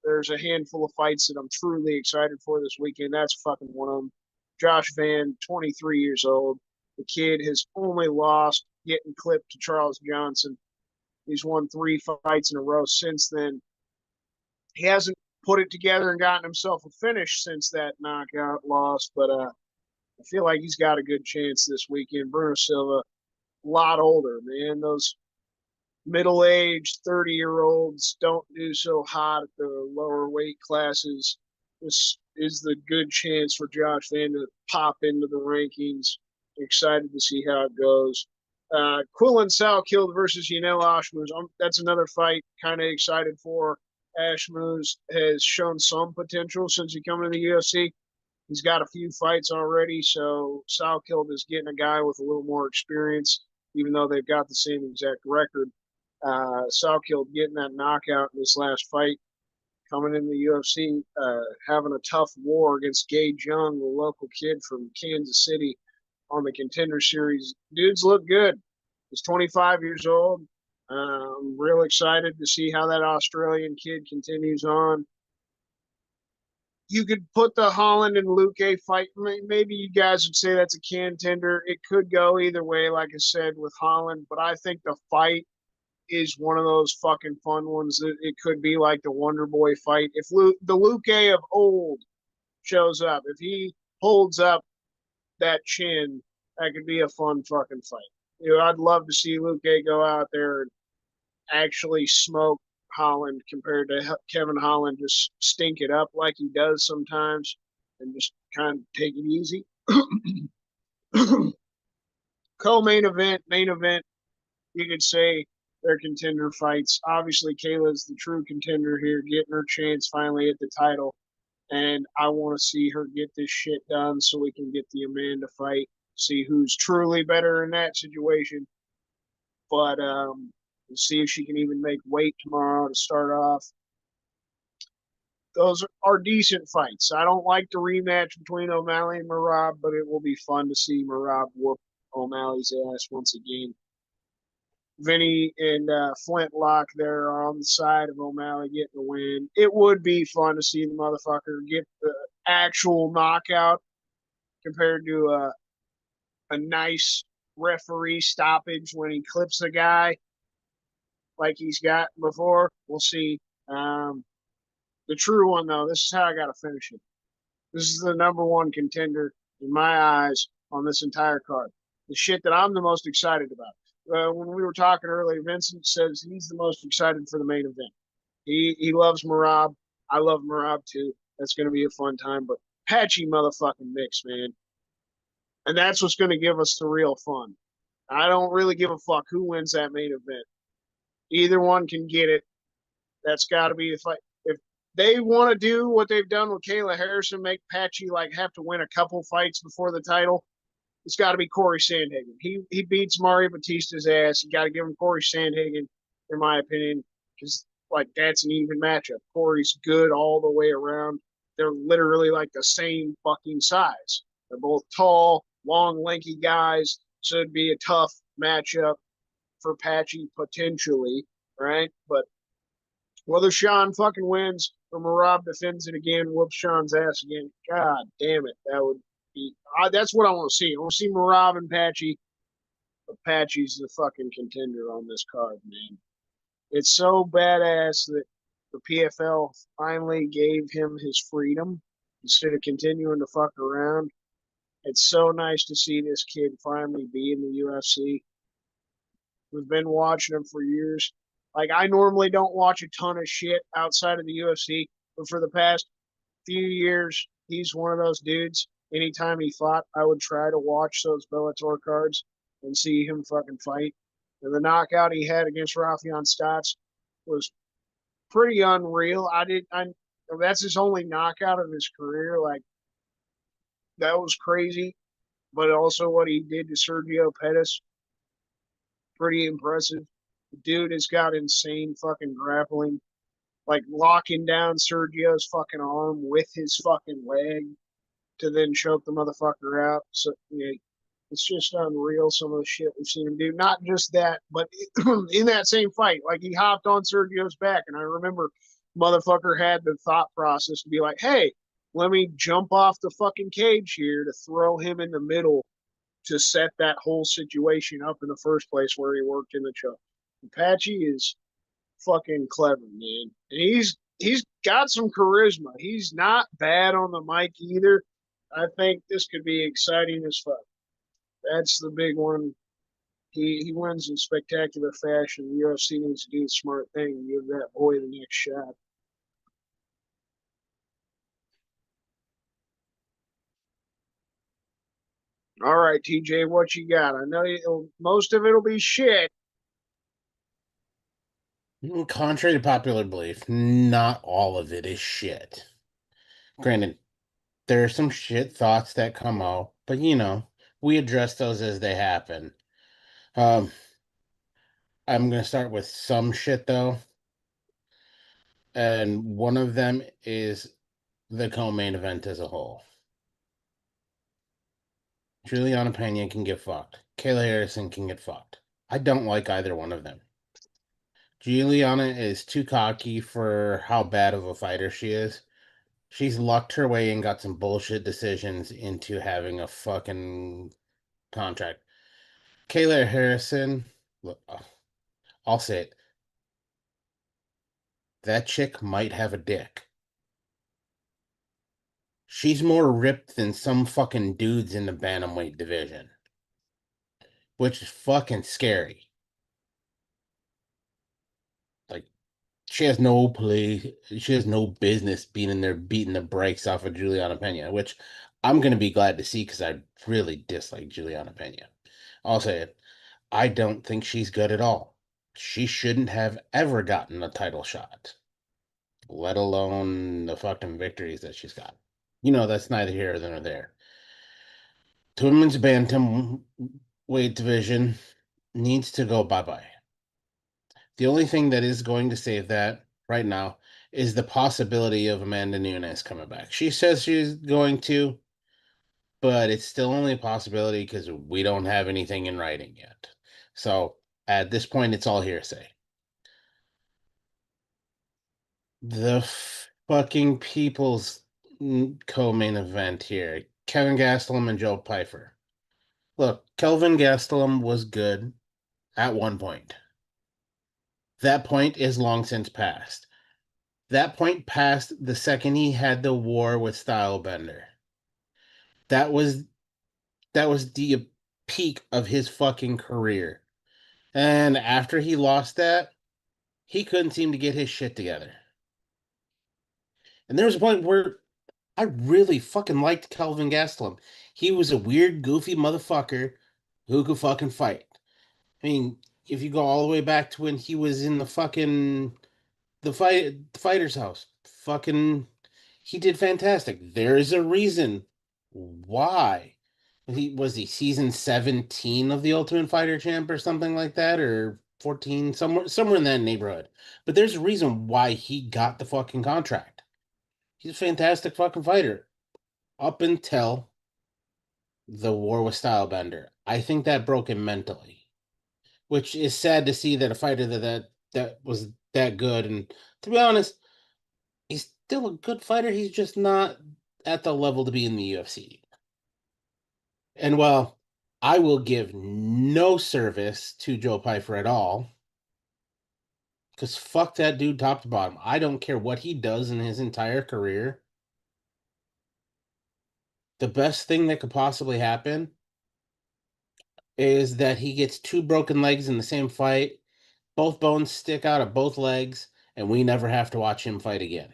There's a handful of fights that I'm truly excited for this weekend. That's fucking one of them. Josh Van, 23 years old. The kid has only lost getting clipped to Charles Johnson. He's won 3 fights in a row since then. He hasn't put it together and gotten himself a finish since that knockout loss, but I feel like he's got a good chance this weekend. Bruno Silva, a lot older, man. Those middle-aged 30-year-olds don't do so hot at the lower weight classes. This is the good chance for Josh Van to pop into the rankings. Excited to see how it goes. Quillen Salkilled versus Yanel Ashmuz. That's another fight kind of excited for. Ashmuz has shown some potential since he come to the UFC. He's got a few fights already, so Salkilled is getting a guy with a little more experience, even though they've got the same exact record. Salkilled getting that knockout in this last fight, coming in the UFC, having a tough war against Gage Young, the local kid from Kansas City on the Contender Series. Dudes look good. He's 25 years old. I'm real excited to see how that Australian kid continues on. You could put the Holland and Luque fight. Maybe you guys would say that's a contender. It could go either way, like I said, with Holland. But I think the fight is one of those fucking fun ones that it could be like the Wonder Boy fight. If the Luque of old shows up, if he holds up that chin, that could be a fun fucking fight. I'd love to see Luque go out there and actually smoke Holland compared to Kevin Holland just stink it up like he does sometimes and just kind of take it easy. Main event, you could say they're contender fights. Obviously, Kayla's the true contender here, getting her chance finally at the title. And I want to see her get this shit done so we can get the Amanda fight, see who's truly better in that situation. But we'll see if she can even make weight tomorrow to start off. Those are decent fights. I don't like the rematch between O'Malley and Merab, but it will be fun to see Merab whoop O'Malley's ass once again. Vinny and Flintlock there are on the side of O'Malley getting the win. It would be fun to see the motherfucker get the actual knockout compared to a nice referee stoppage when he clips a guy like he's got before. We'll see. The true one, though, this is how I got to finish it. This is the number one contender in my eyes on this entire card. The shit that I'm the most excited about. When we were talking earlier, Vincent says he's the most excited for the main event. He loves Merab. I love Merab too. That's going to be a fun time. But patchy motherfucking mix, man. And that's what's going to give us the real fun. I don't really give a fuck who wins that main event. Either one can get it. That's got to be the fight. If they want to do what they've done with Kayla Harrison, make Patchy like have to win a couple fights before the title, it's got to be Corey Sandhagen. He beats Mario Batista's ass. You got to give him Corey Sandhagen, in my opinion, because like that's an even matchup. Corey's good all the way around. They're literally like the same fucking size. They're both tall, long, lanky guys, so it'd be a tough matchup for Patchy potentially, right? But whether Sean fucking wins or Merab defends it again, whoops Sean's ass again, god damn it, that would be. That's what I want to see. I want to see Merab and Patchy. But Patchy's the fucking contender on this card, man. It's so badass that the PFL finally gave him his freedom instead of continuing to fuck around. It's so nice to see this kid finally be in the UFC. We've been watching him for years. Like, I normally don't watch a ton of shit outside of the UFC, but for the past few years, he's one of those dudes. Anytime he fought, I would try to watch those Bellator cards and see him fucking fight. And the knockout he had against Rafion Stotts was pretty unreal. That's his only knockout of his career. Like, that was crazy. But also what he did to Sergio Pettis, pretty impressive. The dude has got insane fucking grappling, like locking down Sergio's fucking arm with his fucking leg to then choke the motherfucker out. So yeah, it's just unreal some of the shit we've seen him do. Not just that, but in that same fight, like he hopped on Sergio's back, and I remember motherfucker had the thought process to be like, "Hey, let me jump off the fucking cage here to throw him in the middle to set that whole situation up in the first place where he worked in the choke." Patchy is fucking clever, man. And he's got some charisma. He's not bad on the mic either. I think this could be exciting as fuck. That's the big one. He wins in spectacular fashion. The UFC needs to do the smart thing and give that boy the next shot. All right, TJ, what you got? I know most of it'll be shit. Contrary to popular belief, not all of it is shit. Granted, there are some shit thoughts that come out, but we address those as they happen. Um, I'm gonna start with some shit though, and one of them is the co-main event as a whole. Juliana Pena can get fucked. Kayla Harrison can get fucked. I don't like either one of them. Juliana is too cocky for how bad of a fighter she is. She's lucked her way and got some bullshit decisions into having a fucking contract. Kayla Harrison, look, I'll say it. That chick might have a dick. She's more ripped than some fucking dudes in the bantamweight division, which is fucking scary. Like, she has no play. She has no business being in there beating the brakes off of Juliana Pena, which I'm gonna be glad to see because I really dislike Juliana Pena. I'll say it. I don't think she's good at all. She shouldn't have ever gotten a title shot, let alone the fucking victories that she's got. That's neither here nor there. The women's bantam weight division needs to go bye-bye. The only thing that is going to save that right now is the possibility of Amanda Nunes coming back. She says she's going to, but it's still only a possibility because we don't have anything in writing yet. So at this point, it's all hearsay. The fucking people's co-main event here. Kevin Gastelum and Joe Pyfer. Look, Kelvin Gastelum was good at one point. That point is long since passed. That point passed the second he had the war with Stylebender. That was the peak of his fucking career. And after he lost that, he couldn't seem to get his shit together. And there was a point where I really fucking liked Kelvin Gastelum. He was a weird, goofy motherfucker who could fucking fight. I mean, if you go all the way back to when he was in the fighter's house, fucking, he did fantastic. There is a reason why. He season 17 of the Ultimate Fighter Champ or something like that, or 14, somewhere in that neighborhood. But there's a reason why he got the fucking contract. He's a fantastic fucking fighter up until the war with Stylebender. I think that broke him mentally, which is sad to see that a fighter that was that good. And to be honest, he's still a good fighter. He's just not at the level to be in the UFC. And while I will give no service to Joe Pyfer at all, because fuck that dude top to bottom. I don't care what he does in his entire career. The best thing that could possibly happen is that he gets two broken legs in the same fight, both bones stick out of both legs, and we never have to watch him fight again.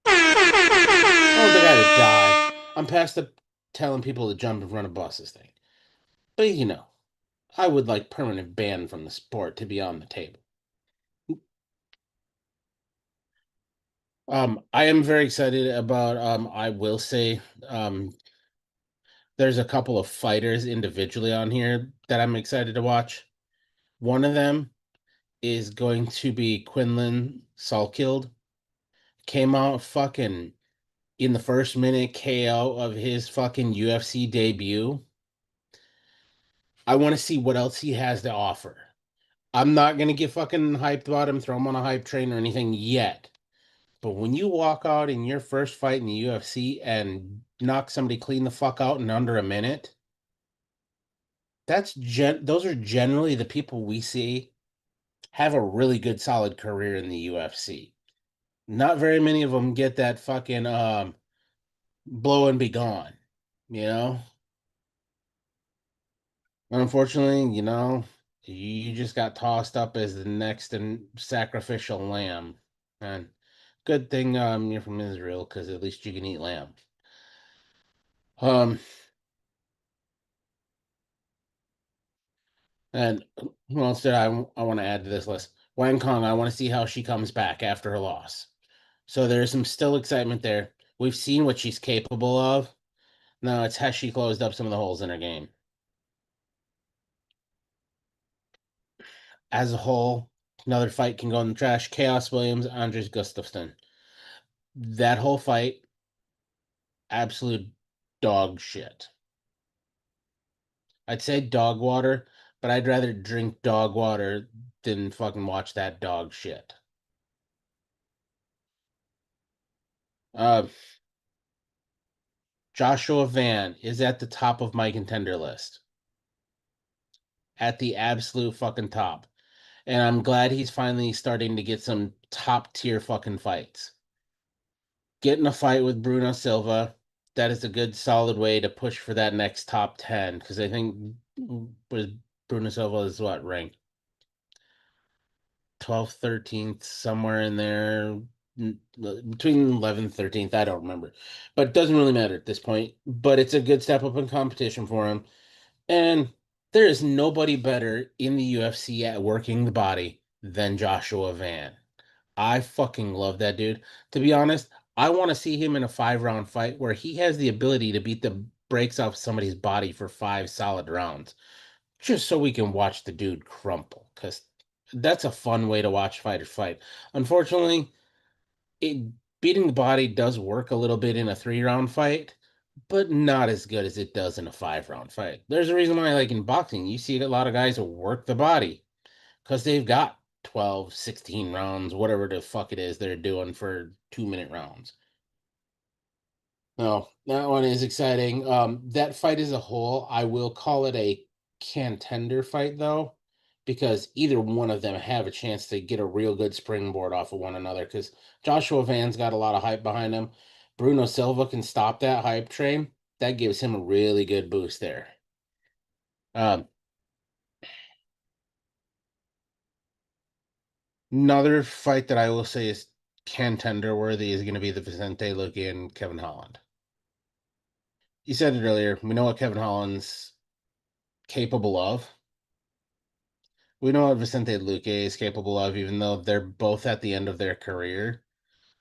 I don't think I had to die. I'm past the telling people to jump in front of buses thing. But I would like permanent ban from the sport to be on the table. I am very excited about I will say there's a couple of fighters individually on here that I'm excited to watch. One of them is going to be Quinlan Salkeld. Came out fucking in the first minute KO of his fucking UFC debut. I want to see what else he has to offer. I'm not gonna get fucking hyped about him, throw him on a hype train or anything yet. But when you walk out in your first fight in the UFC and knock somebody clean the fuck out in under a minute, those are generally the people we see have a really good solid career in the UFC. Not very many of them get that fucking blow and be gone, you know? Unfortunately, you just got tossed up as the next and sacrificial lamb. And good thing you're from Israel because at least you can eat lamb. Um And who else did I want to add to this list? Wang Kong, I want to see how she comes back after her loss. So there's some still excitement there. We've seen what she's capable of. Now it's has she closed up some of the holes in her game. As a whole, another fight can go in the trash. Chaos Williams, Andres Gustafsson. That whole fight, absolute dog shit. I'd say dog water, but I'd rather drink dog water than fucking watch that dog shit. Uh, Joshua Van is at the top of my contender list. At the absolute fucking top. And I'm glad he's finally starting to get some top tier fucking fights. Getting a fight with Bruno Silva, that is a good solid way to push for that next top 10. Because I think with Bruno Silva is what ranked 12th, 13th, somewhere in there. Between 11th, 13th, I don't remember. But it doesn't really matter at this point. But it's a good step up in competition for him. And there is nobody better in the UFC at working the body than Joshua Van. I fucking love that dude. To be honest, I want to see him in a 5-round fight where he has the ability to beat the brakes off somebody's body for 5 solid rounds, just so we can watch the dude crumple. Because that's a fun way to watch fighters fight. Unfortunately, it beating the body does work a little bit in a 3-round fight, but not as good as it does in a 5-round fight. There's a reason why, like in boxing, you see a lot of guys who work the body because they've got 12, 16 rounds, whatever the fuck it is they're doing for 2-minute rounds. No, that one is exciting. That fight as a whole, I will call it a contender fight though, because either one of them have a chance to get a real good springboard off of one another. Because Joshua Van's got a lot of hype behind him. Bruno Silva can stop that hype train. That gives him a really good boost there. Um, Another fight that I will say is contender worthy is going to be the Vicente Luque and Kevin Holland. You said it earlier. We know what Kevin Holland's capable of. We know what Vicente Luque is capable of, even though they're both at the end of their career.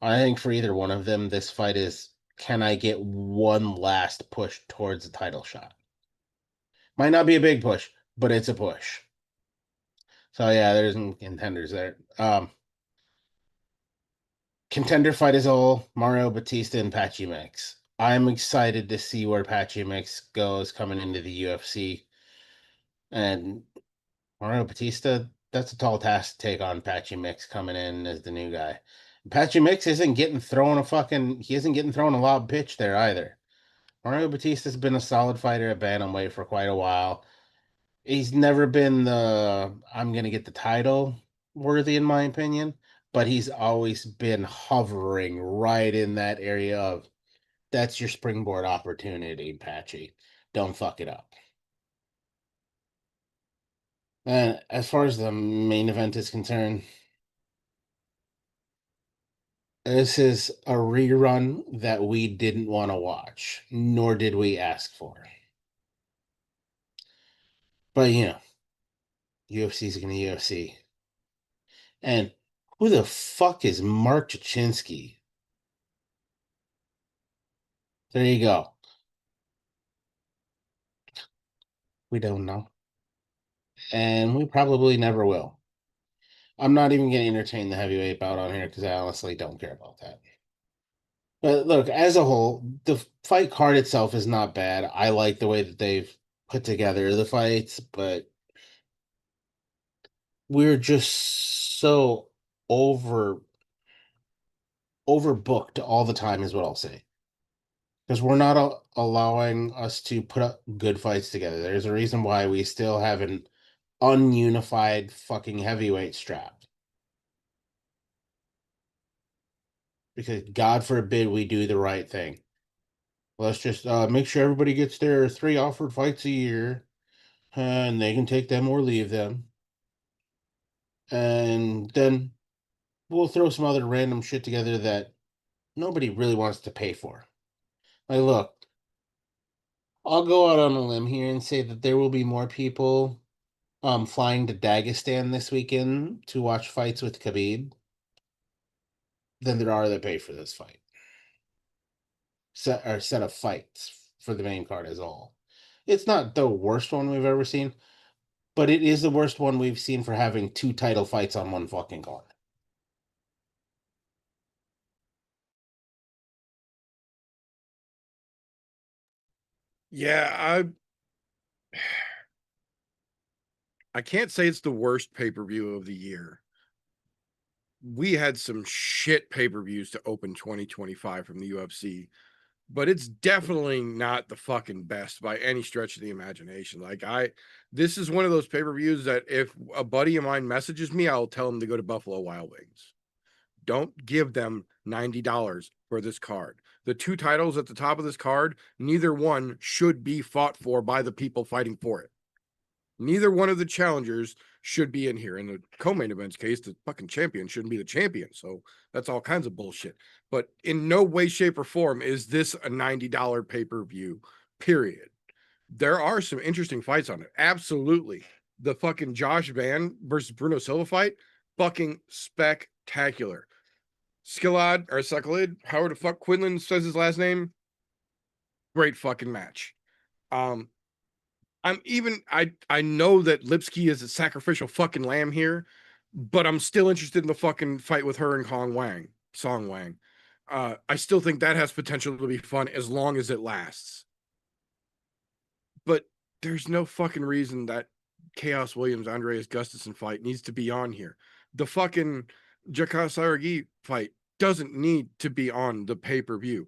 I think for either one of them, this fight is can I get one last push towards a title shot? Might not be a big push, but it's a push. So yeah, there's some contenders there. Contender fight is all Mario Batista and Patchy Mix. I'm excited to see where Patchy Mix goes coming into the UFC. And Mario Batista, that's a tall task to take on Patchy Mix coming in as the new guy. Patchy Mix he isn't getting thrown a lob pitch there either. Mario Batista's been a solid fighter at bantamweight for quite a while. He's never been the I'm gonna get the title worthy in my opinion, but he's always been hovering right in that area of that's your springboard opportunity, Patchy. Don't fuck it up. And as far as the main event is concerned, this is a rerun that we didn't want to watch, nor did we ask for. But UFC's gonna UFC. And who the fuck is Mark Chachinsky? There you go. We don't know. And we probably never will. I'm not even going to entertain the heavyweight bout on here because I honestly don't care about that. But look, as a whole, the fight card itself is not bad. I like the way that they've put together the fights, but we're just so overbooked all the time is what I'll say. Because we're not allowing us to put up good fights together. There's a reason why we still have an ununified fucking heavyweight strap. Because God forbid we do the right thing. Let's just make sure everybody gets their 3 offered fights a year, and they can take them or leave them. And then we'll throw some other random shit together that nobody really wants to pay for. Like, look, I'll go out on a limb here and say that there will be more people flying to Dagestan this weekend to watch fights with Khabib than there are that pay for this fight. Set of fights for the main card as a whole. It's not the worst one we've ever seen, but it is the worst one we've seen for having 2 title fights on one fucking card. Yeah, I can't say it's the worst pay-per-view of the year. We had some shit pay-per-views to open 2025 from the UFC, but it's definitely not the fucking best by any stretch of the imagination. Like this is one of those pay-per-views that if a buddy of mine messages me, I'll tell him to go to Buffalo Wild Wings. Don't give them $90 for this card. The 2 titles at the top of this card, neither one should be fought for by the people fighting for it. Neither one of the challengers should be in here. In the co-main event's case, the fucking champion shouldn't be the champion. So that's all kinds of bullshit. But in no way, shape, or form is this a $90 pay-per-view, period. There are some interesting fights on it. Absolutely. The fucking Josh Van versus Bruno Silva fight, fucking spectacular. Skilad, however the fuck Quinlan says his last name. Great fucking match. I know that Lipsky is a sacrificial fucking lamb here, but I'm still interested in the fucking fight with her and Song Wang. I still think that has potential to be fun as long as it lasts. But there's no fucking reason that Chaos Williams Andreas Gustafsson fight needs to be on here. The fucking Jakar Saragi fight doesn't need to be on the pay-per-view.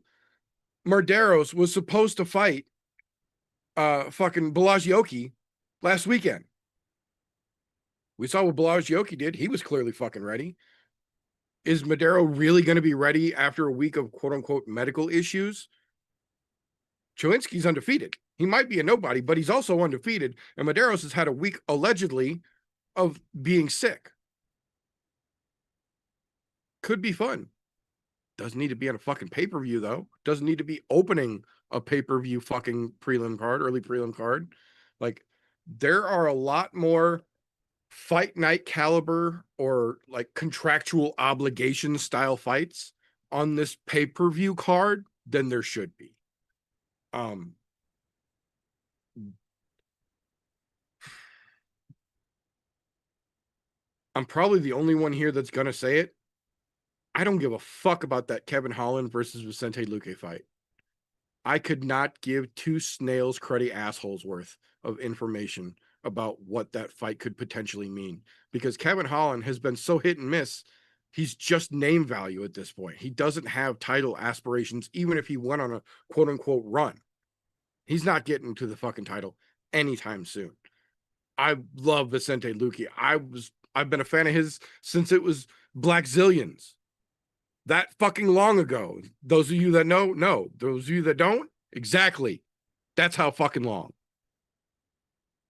Marderos was supposed to fight fucking Belagioki last weekend. We saw what Belagioki did. He was clearly fucking ready. Is Madero really going to be ready after a week of quote-unquote medical issues? Cholinsky's undefeated. He might be a nobody, but he's also undefeated. And Maderos has had a week, allegedly, of being sick. Could be fun. Doesn't need to be on a fucking pay-per-view, though. Doesn't need to be opening a pay-per-view fucking prelim card, early prelim card. Like, there are a lot more fight night caliber or like contractual obligation style fights on this pay-per-view card than there should be. I'm probably the only one here that's gonna say it. I don't give a fuck about that Kevin Holland versus Vicente Luque fight. I could not give 2 snails cruddy assholes worth of information about what that fight could potentially mean, because Kevin Holland has been so hit and miss. He's just name value at this point. He doesn't have title aspirations, even if he went on a quote unquote run. He's not getting to the fucking title anytime soon. I love Vicente Luque. I've been a fan of his since it was Black Zillions. That fucking long ago. Those of you that know. Those of you that don't, exactly. That's how fucking long.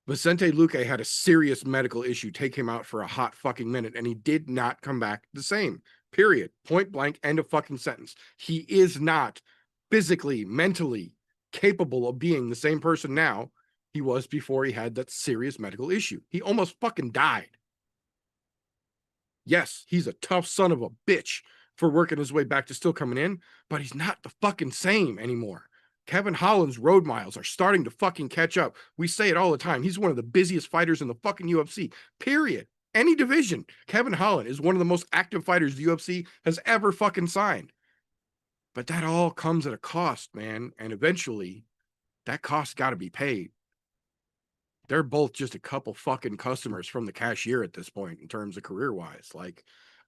Vicente Luque had a serious medical issue take him out for a hot fucking minute, and he did not come back the same. Period. Point blank, end of fucking sentence. He is not physically, mentally capable of being the same person now he was before he had that serious medical issue. He almost fucking died. Yes, he's a tough son of a bitch for working his way back to still coming in, but he's not the fucking same anymore. Kevin Holland's road miles are starting to fucking catch up. We say it all the time. He's one of the busiest fighters in the fucking UFC, period. Any division. Kevin Holland is one of the most active fighters the UFC has ever fucking signed. But that all comes at a cost, man. And eventually, that cost got to be paid. They're both just a couple fucking customers from the cashier at this point in terms of career-wise. Like,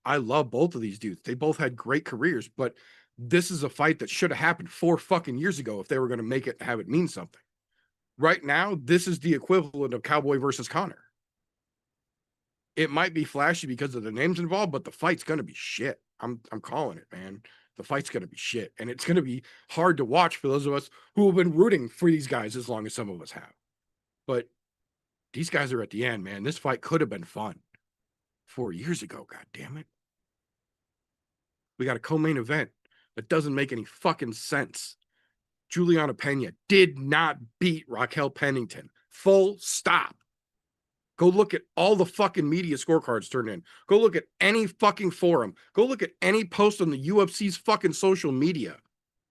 I love both of these dudes. They both had great careers, but this is a fight that should have happened 4 fucking years ago if they were going to make it, have it mean something. Right now, this is the equivalent of Cowboy versus Connor. It might be flashy because of the names involved, but the fight's going to be shit. I'm calling it, man. The fight's going to be shit, and it's going to be hard to watch for those of us who have been rooting for these guys as long as some of us have. But these guys are at the end, man. This fight could have been fun 4 years ago, god damn it. We got a co-main event that doesn't make any fucking sense. Juliana Pena did not beat Raquel Pennington. Full stop. Go look at all the fucking media scorecards turned in. Go look at any fucking forum. Go look at any post on the UFC's fucking social media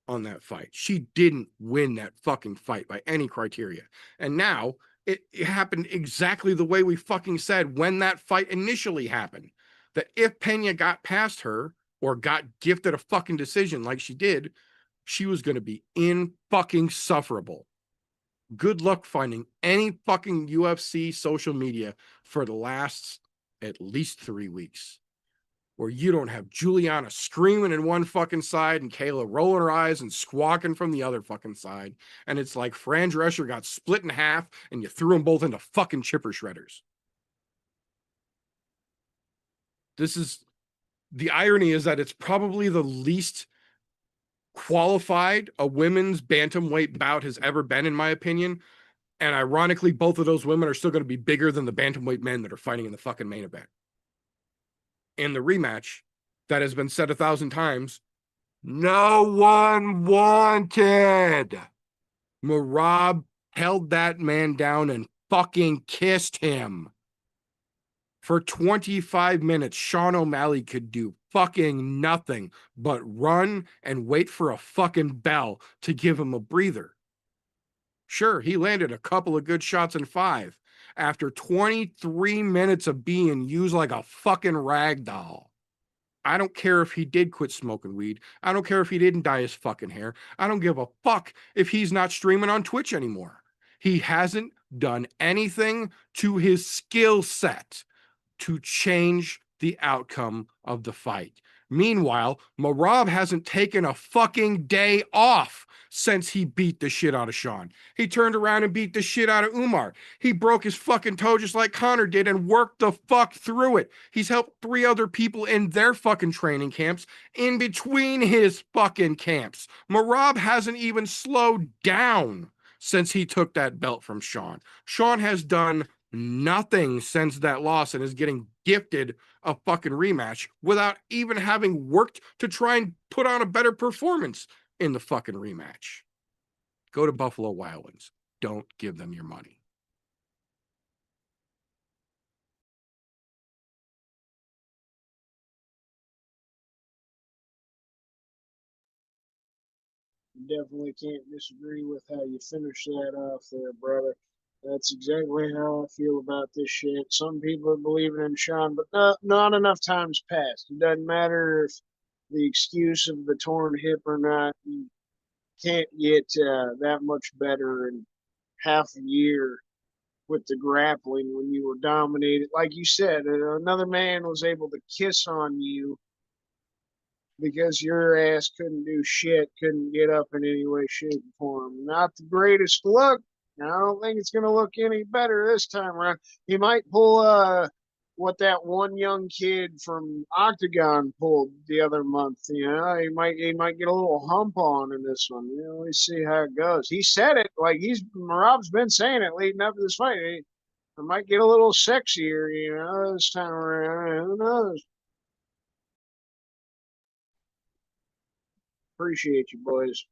on that fight. She didn't win that fucking fight by any criteria. And now it happened exactly the way we fucking said when that fight initially happened. That if Pena got past her or got gifted a fucking decision like she did, she was going to be in fucking sufferable. Good luck finding any fucking UFC social media for the last at least 3 weeks where you don't have Juliana screaming in one fucking side and Kayla rolling her eyes and squawking from the other fucking side. And it's like Fran Drescher got split in half and you threw them both into fucking chipper shredders. The irony is that it's probably the least qualified a women's bantamweight bout has ever been, in my opinion. And ironically, both of those women are still going to be bigger than the bantamweight men that are fighting in the fucking main event. In the rematch, that has been said 1,000 times, no one wanted. Merab held that man down and fucking kissed him. For 25 minutes, Sean O'Malley could do fucking nothing but run and wait for a fucking bell to give him a breather. Sure, he landed a couple of good shots in 5 after 23 minutes of being used like a fucking rag doll. I don't care if he did quit smoking weed. I don't care if he didn't dye his fucking hair. I don't give a fuck if he's not streaming on Twitch anymore. He hasn't done anything to his skill set to change the outcome of the fight. Meanwhile, Merab hasn't taken a fucking day off since he beat the shit out of Sean. He turned around and beat the shit out of Umar. He broke his fucking toe just like Connor did and worked the fuck through it. He's helped 3 other people in their fucking training camps in between his fucking camps. Merab hasn't even slowed down since he took that belt from Sean. Sean has done nothing since that loss and is getting gifted a fucking rematch without even having worked to try and put on a better performance in the fucking rematch. Go to Buffalo Wild Wings. Don't give them your money. Definitely can't disagree with how you finish that off there, brother. That's exactly how I feel about this shit. Some people are believing in Sean, but not enough time's passed. It doesn't matter if the excuse of the torn hip or not. You can't get that much better in half a year with the grappling when you were dominated. Like you said, another man was able to kiss on you because your ass couldn't do shit, couldn't get up in any way, shape, or form. Not the greatest look. I don't think it's going to look any better this time around. He might pull what that one young kid from Octagon pulled the other month. You know, he might get a little hump on in this one. You know, let's see how it goes. He said it like Rob's been saying it leading up to this fight. It might get a little sexier, you know, this time around. Who knows? Appreciate you, boys.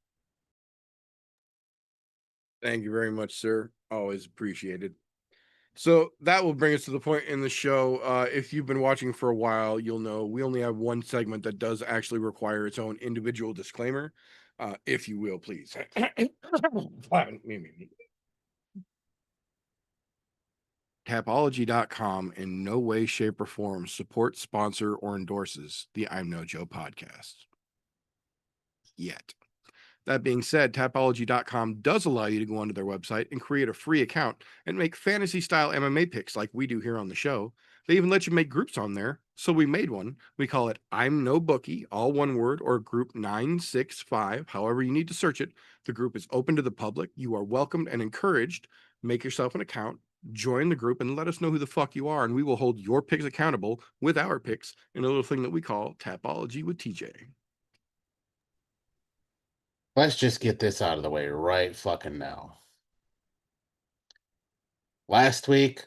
Thank you very much, sir. Always appreciated. So that will bring us to the point in the show. If you've been watching for a while, you'll know we only have one segment that does actually require its own individual disclaimer. If you will, please. Tapology.com in no way, shape, or form supports, sponsor, or endorses the I'm No Joe podcast. Yet. That being said, Tapology.com does allow you to go onto their website and create a free account and make fantasy-style MMA picks like we do here on the show. They even let you make groups on there, so we made one. We call it I'm No Bookie, all one word, or Group 965, however you need to search it. The group is open to the public. You are welcomed and encouraged. Make yourself an account, join the group, and let us know who the fuck you are, and we will hold your picks accountable with our picks in a little thing that we call Tapology with TJ. Let's just get this out of the way right fucking now. Last week,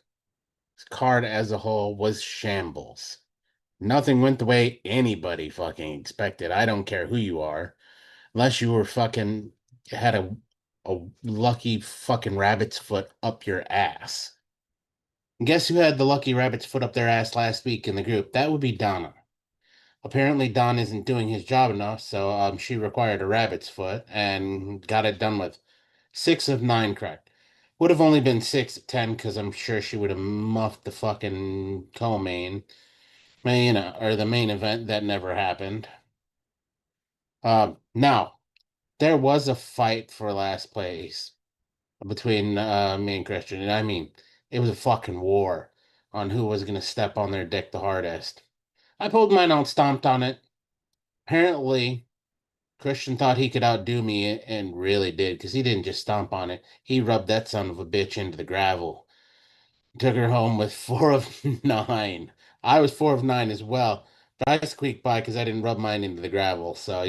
this card as a whole was shambles. Nothing went the way anybody fucking expected. I don't care who you are. Unless you were fucking had a lucky fucking rabbit's foot up your ass. And guess who had the lucky rabbit's foot up their ass last week in the group? That would be Donna. Apparently, Don isn't doing his job enough, so she required a rabbit's foot and got it done with 6 of 9 correct. Would have only been 6 of 10 because I'm sure she would have muffed the fucking co-main, or the main event that never happened. Now there was a fight for last place between me and Christian, and I mean, it was a fucking war on who was gonna step on their dick the hardest. I pulled mine out, stomped on it. Apparently, Christian thought he could outdo me and really did, because he didn't just stomp on it. He rubbed that son of a bitch into the gravel. Took her home with 4 of 9. I was 4 of 9 as well, but I squeaked by because I didn't rub mine into the gravel. So,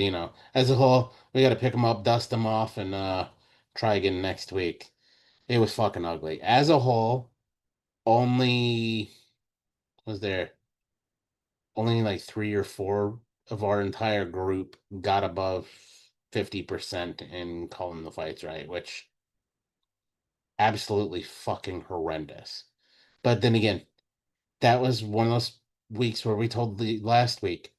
as a whole, we got to pick them up, dust them off, and try again next week. It was fucking ugly. As a whole, only was there only like 3 or 4 of our entire group got above 50% in calling the fights right, which absolutely fucking horrendous. But then again, that was one of those weeks where we told the last week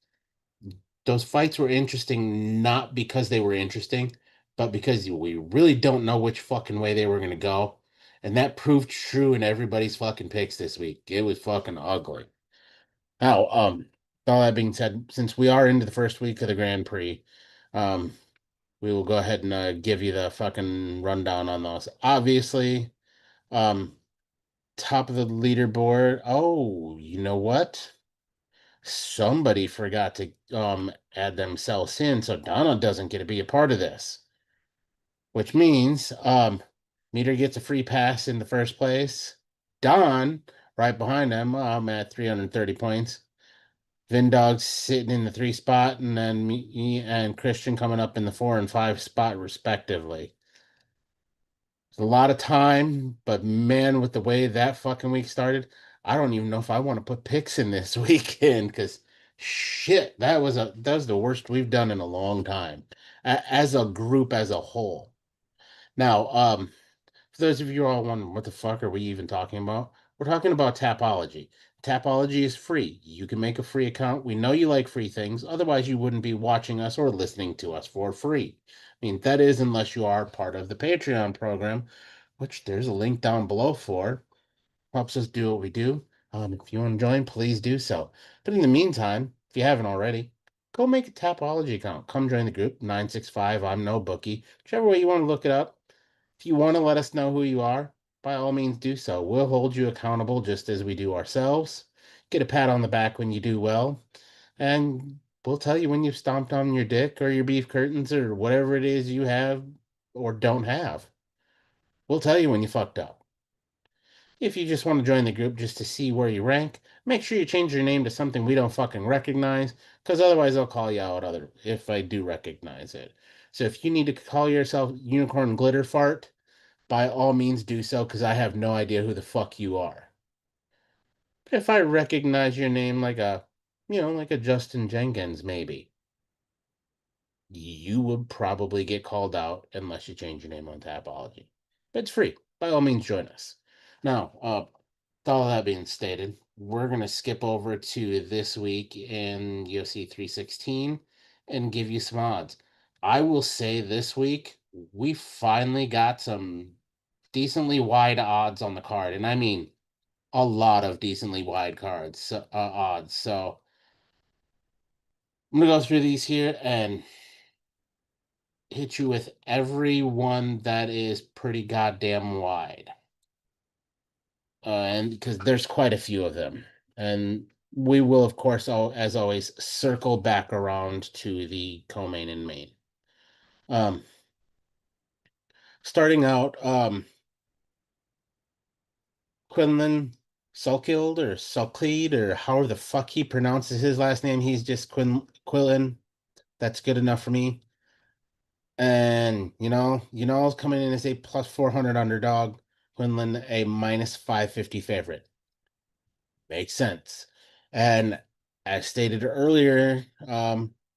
those fights were interesting not because they were interesting, but because we really don't know which fucking way they were going to go. And that proved true in everybody's fucking picks this week. It was fucking ugly. Now, all that being said, since we are into the first week of the Grand Prix, um, we will go ahead and give you the fucking rundown on those. Obviously, um, top of the leaderboard. Oh, you know what? Somebody forgot to add themselves in, so Donna doesn't get to be a part of this. Which means Meter gets a free pass in the first place. Don, right behind him, at 330 points. Vindog's sitting in the 3 spot, and then me and Christian coming up in the 4 and 5 spot, respectively. It's a lot of time, but man, with the way that fucking week started, I don't even know if I want to put picks in this weekend because shit, that was the worst we've done in a long time as a group as a whole. Now, for those of you all wondering what the fuck are we even talking about, we're talking about Tapology. Tapology is free. You can make a free account. We know you like free things. Otherwise, you wouldn't be watching us or listening to us for free. I mean, that is unless you are part of the Patreon program, which there's a link down below for. Helps us do what we do. If you want to join, please do so. But in the meantime, if you haven't already, go make a Tapology account. Come join the group, 965. I'm no bookie. Whichever way you want to look it up. If you want to let us know who you are, by all means do so. We'll hold you accountable just as we do ourselves. Get a pat on the back when you do well. And we'll tell you when you've stomped on your dick or your beef curtains or whatever it is you have or don't have. We'll tell you when you fucked up. If you just want to join the group just to see where you rank, make sure you change your name to something we don't fucking recognize, because otherwise I'll call you out if I do recognize it. So if you need to call yourself Unicorn Glitter Fart, by all means do so, because I have no idea who the fuck you are. But if I recognize your name like a Justin Jenkins, maybe, you would probably get called out unless you change your name on Tapology. But it's free. By all means, join us. Now, with all that being stated, we're going to skip over to this week in UFC 316 and give you some odds. I will say this week, we finally got some decently wide odds on the card. And I mean, a lot of decently wide odds. So I'm going to go through these here and hit you with every one that is pretty goddamn wide. And because there's quite a few of them. And we will, of course, as always, circle back around to the co-main and main. Starting out, Quinlan Sulkild or Sulcleed or however the fuck he pronounces his last name. He's just Quillen. That's good enough for me. And coming in as a plus 400 underdog, Quinlan a minus 550 favorite. Makes sense. And as stated earlier,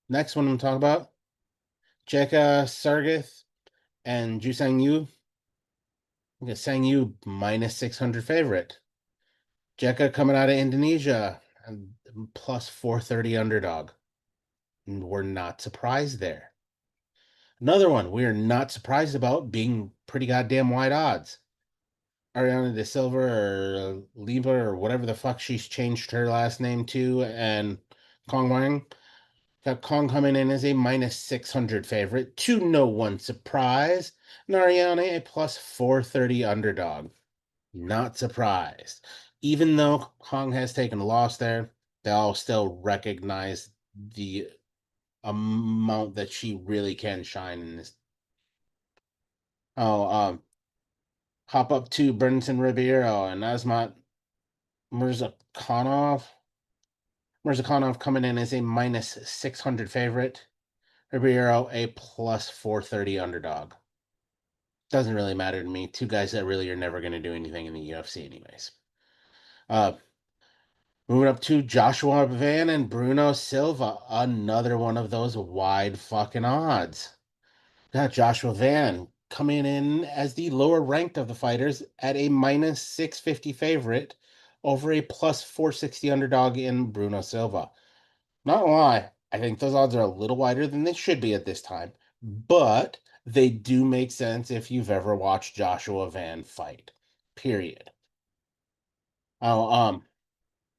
next one I'm talking about, Jeka Sargith and Ju Sang Yu. Sang Yu minus 600 favorite. Jekka coming out of Indonesia, and plus 430 underdog. And we're not surprised there. Another one we're not surprised about being pretty goddamn wide odds. Ariana De Silva or Leva or whatever the fuck she's changed her last name to, and Kong Wang. Got Kong coming in as a minus 600 favorite, to no one's surprise. And Ariana a plus 430 underdog. Not surprised. Even though Kong has taken a loss there, they all still recognize the amount that she really can shine in this. Hop up to Brenton Ribeiro and Azmat Mirzakhanov. Mirzakhanov coming in as a minus 600 favorite. Ribeiro a plus 430 underdog. Doesn't really matter to me. Two guys that really are never going to do anything in the UFC anyways. Moving up to Joshua Van and Bruno Silva. Another one of those wide fucking odds. Got Joshua Van coming in as the lower ranked of the fighters at a minus 650 favorite over a plus 460 underdog in Bruno Silva. Not gonna lie, I think those odds are a little wider than they should be at this time, but they do make sense if you've ever watched Joshua Van fight. Period. Oh,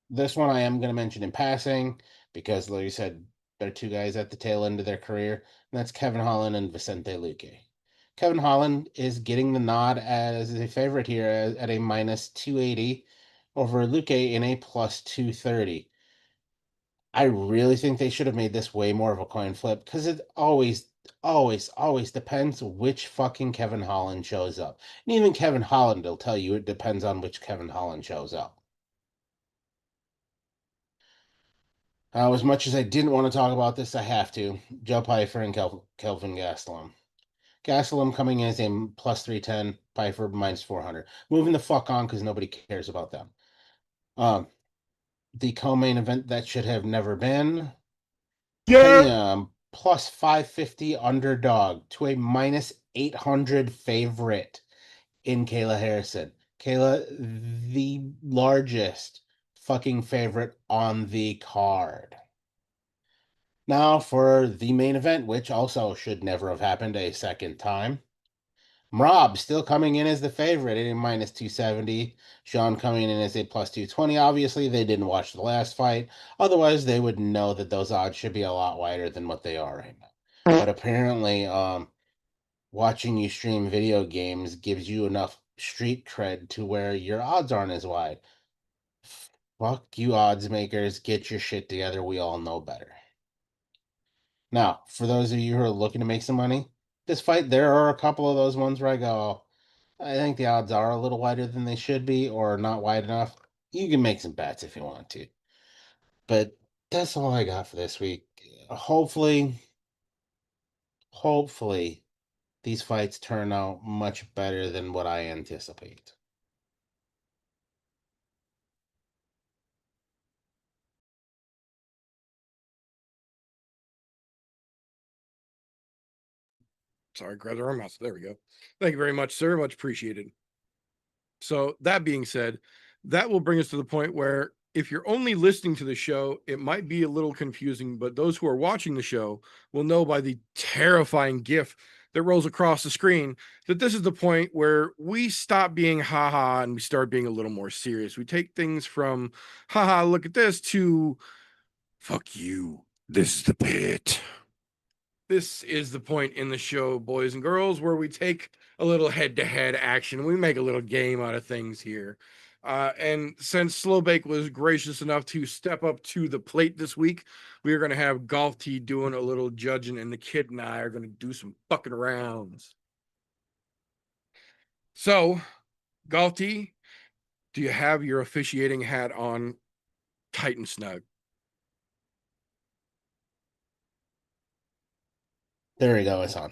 this one I am going to mention in passing because, like you said, they're two guys at the tail end of their career, and that's Kevin Holland and Vicente Luque. Kevin Holland is getting the nod as a favorite here at a minus 280 over Luque in a plus 230. I really think they should have made this way more of a coin flip because it always depends which fucking Kevin Holland shows up. And even Kevin Holland will tell you it depends on which Kevin Holland shows up. As much as I didn't want to talk about this, I have to. Joe Pfeiffer and Kelvin Gastelum. Gastelum coming in as a plus 310, Pfeiffer minus 400. Moving the fuck on because nobody cares about them. The co-main event that should have never been. Pena plus 550 underdog to a minus 800 favorite in Kayla Harrison. Kayla, the largest fucking favorite on the card. Now for the main event, which also should never have happened a second time. Mrob still coming in as the favorite at a minus 270. Sean coming in as a plus 220. Obviously, they didn't watch the last fight. Otherwise, they would know that those odds should be a lot wider than what they are right now. But apparently, watching you stream video games gives you enough street cred to where your odds aren't as wide. Fuck you, odds makers. Get your shit together. We all know better. Now, for those of you who are looking to make some money, this fight, there are a couple of those ones where I go, I think the odds are a little wider than they should be or not wide enough. You can make some bets if you want to. But that's all I got for this week. Hopefully, these fights turn out much better than what I anticipate. Sorry, grab the wrong mouse. There we go. Thank you very much, sir. Much appreciated. So that being said, that will bring us to the point where if you're only listening to the show, it might be a little confusing, but those who are watching the show will know by the terrifying GIF that rolls across the screen that this is the point where we stop being haha and we start being a little more serious. We take things from haha, look at this to fuck you. This is the pit. This is the point in the show, boys and girls, where we take a little head-to-head action. We make a little game out of things here. And since Slowbake was gracious enough to step up to the plate this week, we are going to have Golf T doing a little judging, and the kid and I are going to do some fucking rounds. So, Golf T, do you have your officiating hat on tight and snug? There we go. It's on.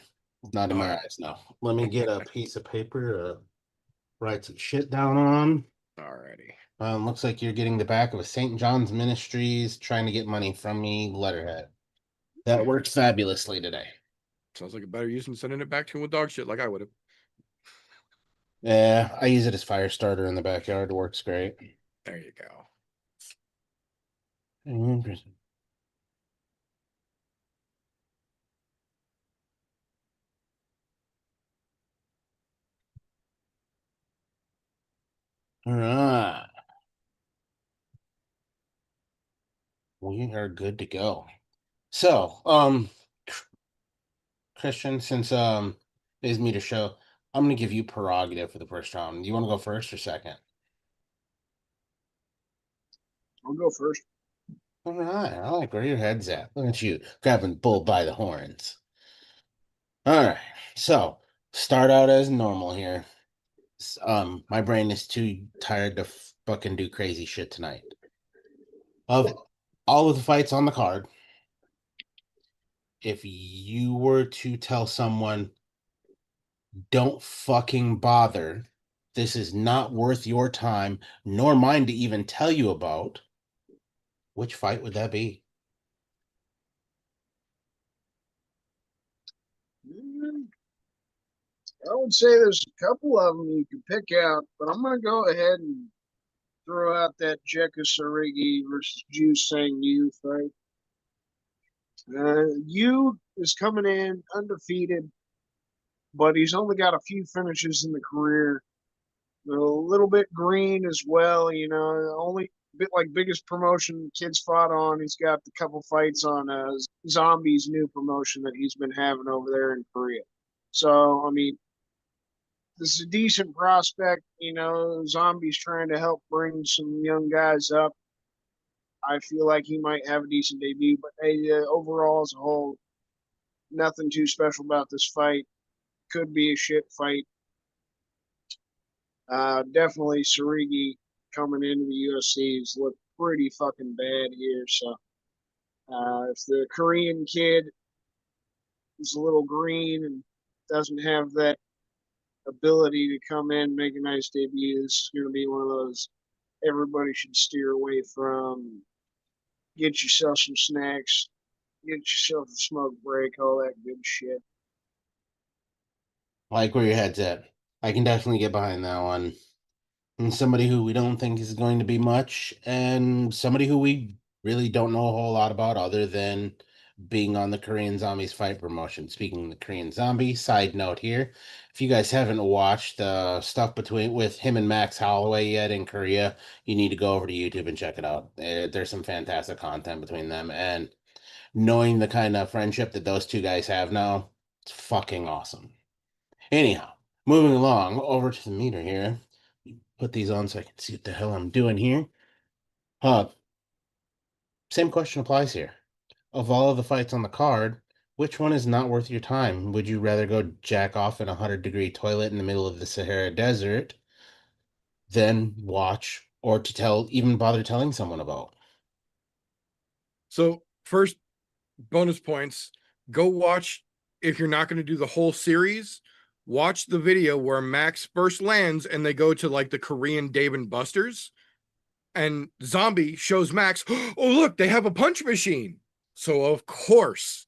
Not in my Alright. eyes now. Let me get a piece of paper to write some shit down on. Alrighty. Looks like you're getting the back of a St. John's Ministries trying to get money from me letterhead. That worked fabulously today. Sounds like a better use than sending it back to him with dog shit like I would have. Yeah, I use it as fire starter in the backyard. It works great. There you go. Interesting. All right. We are good to go. So, Christian, since it is me to show, I'm gonna give you prerogative for the first round. You want to go first or second? I'll go first. All right, I like where your head's at. Look at you grabbing bull by the horns. All right, so start out as normal here. My brain is too tired to fucking do crazy shit tonight. Of all of the fights on the card, if you were to tell someone, don't fucking bother, this is not worth your time, nor mine to even tell you about, which fight would that be? I would say there's a couple of them you could pick out, but I'm going to go ahead and throw out that Jekka Sarigi versus Ju Sang Yu fight. Yu is coming in undefeated, but he's only got a few finishes in the career. A little bit green as well, you know, only bit like biggest promotion kids fought on. He's got a couple fights on Zombie's new promotion that he's been having over there in Korea. So, I mean, this is a decent prospect. You know, Zombie's trying to help bring some young guys up. I feel like he might have a decent debut, but hey, overall as a whole, nothing too special about this fight. Could be a shit fight. Definitely Sarigi coming into the UFC has looked pretty fucking bad here. So if the Korean kid is a little green and doesn't have that ability to come in, make a nice debut, this is going to be one of those everybody should steer away from. Get yourself some snacks, get yourself a smoke break, all that good shit. I like where your head's at. I can definitely get behind that one. And somebody who we don't think is going to be much, and somebody who we really don't know a whole lot about other than being on the Korean Zombies fight promotion. Speaking of the Korean Zombie, side note here, if you guys haven't watched the stuff between with him and Max Holloway yet in Korea, you need to go over to YouTube and check it out. There's some fantastic content between them, and knowing the kind of friendship that those two guys have now, it's fucking awesome. Anyhow, moving along over to the meter here. Put these on so I can see what the hell I'm doing here. Same question applies here. Of all of the fights on the card, which one is not worth your time? Would you rather go jack off in a 100-degree toilet in the middle of the Sahara Desert than watch or to tell, even bother telling someone about? So first, bonus points. Go watch, if you're not going to do the whole series, watch the video where Max first lands and they go to like the Korean Dave and Buster's, and Zombie shows Max, oh look, they have a punch machine. So of course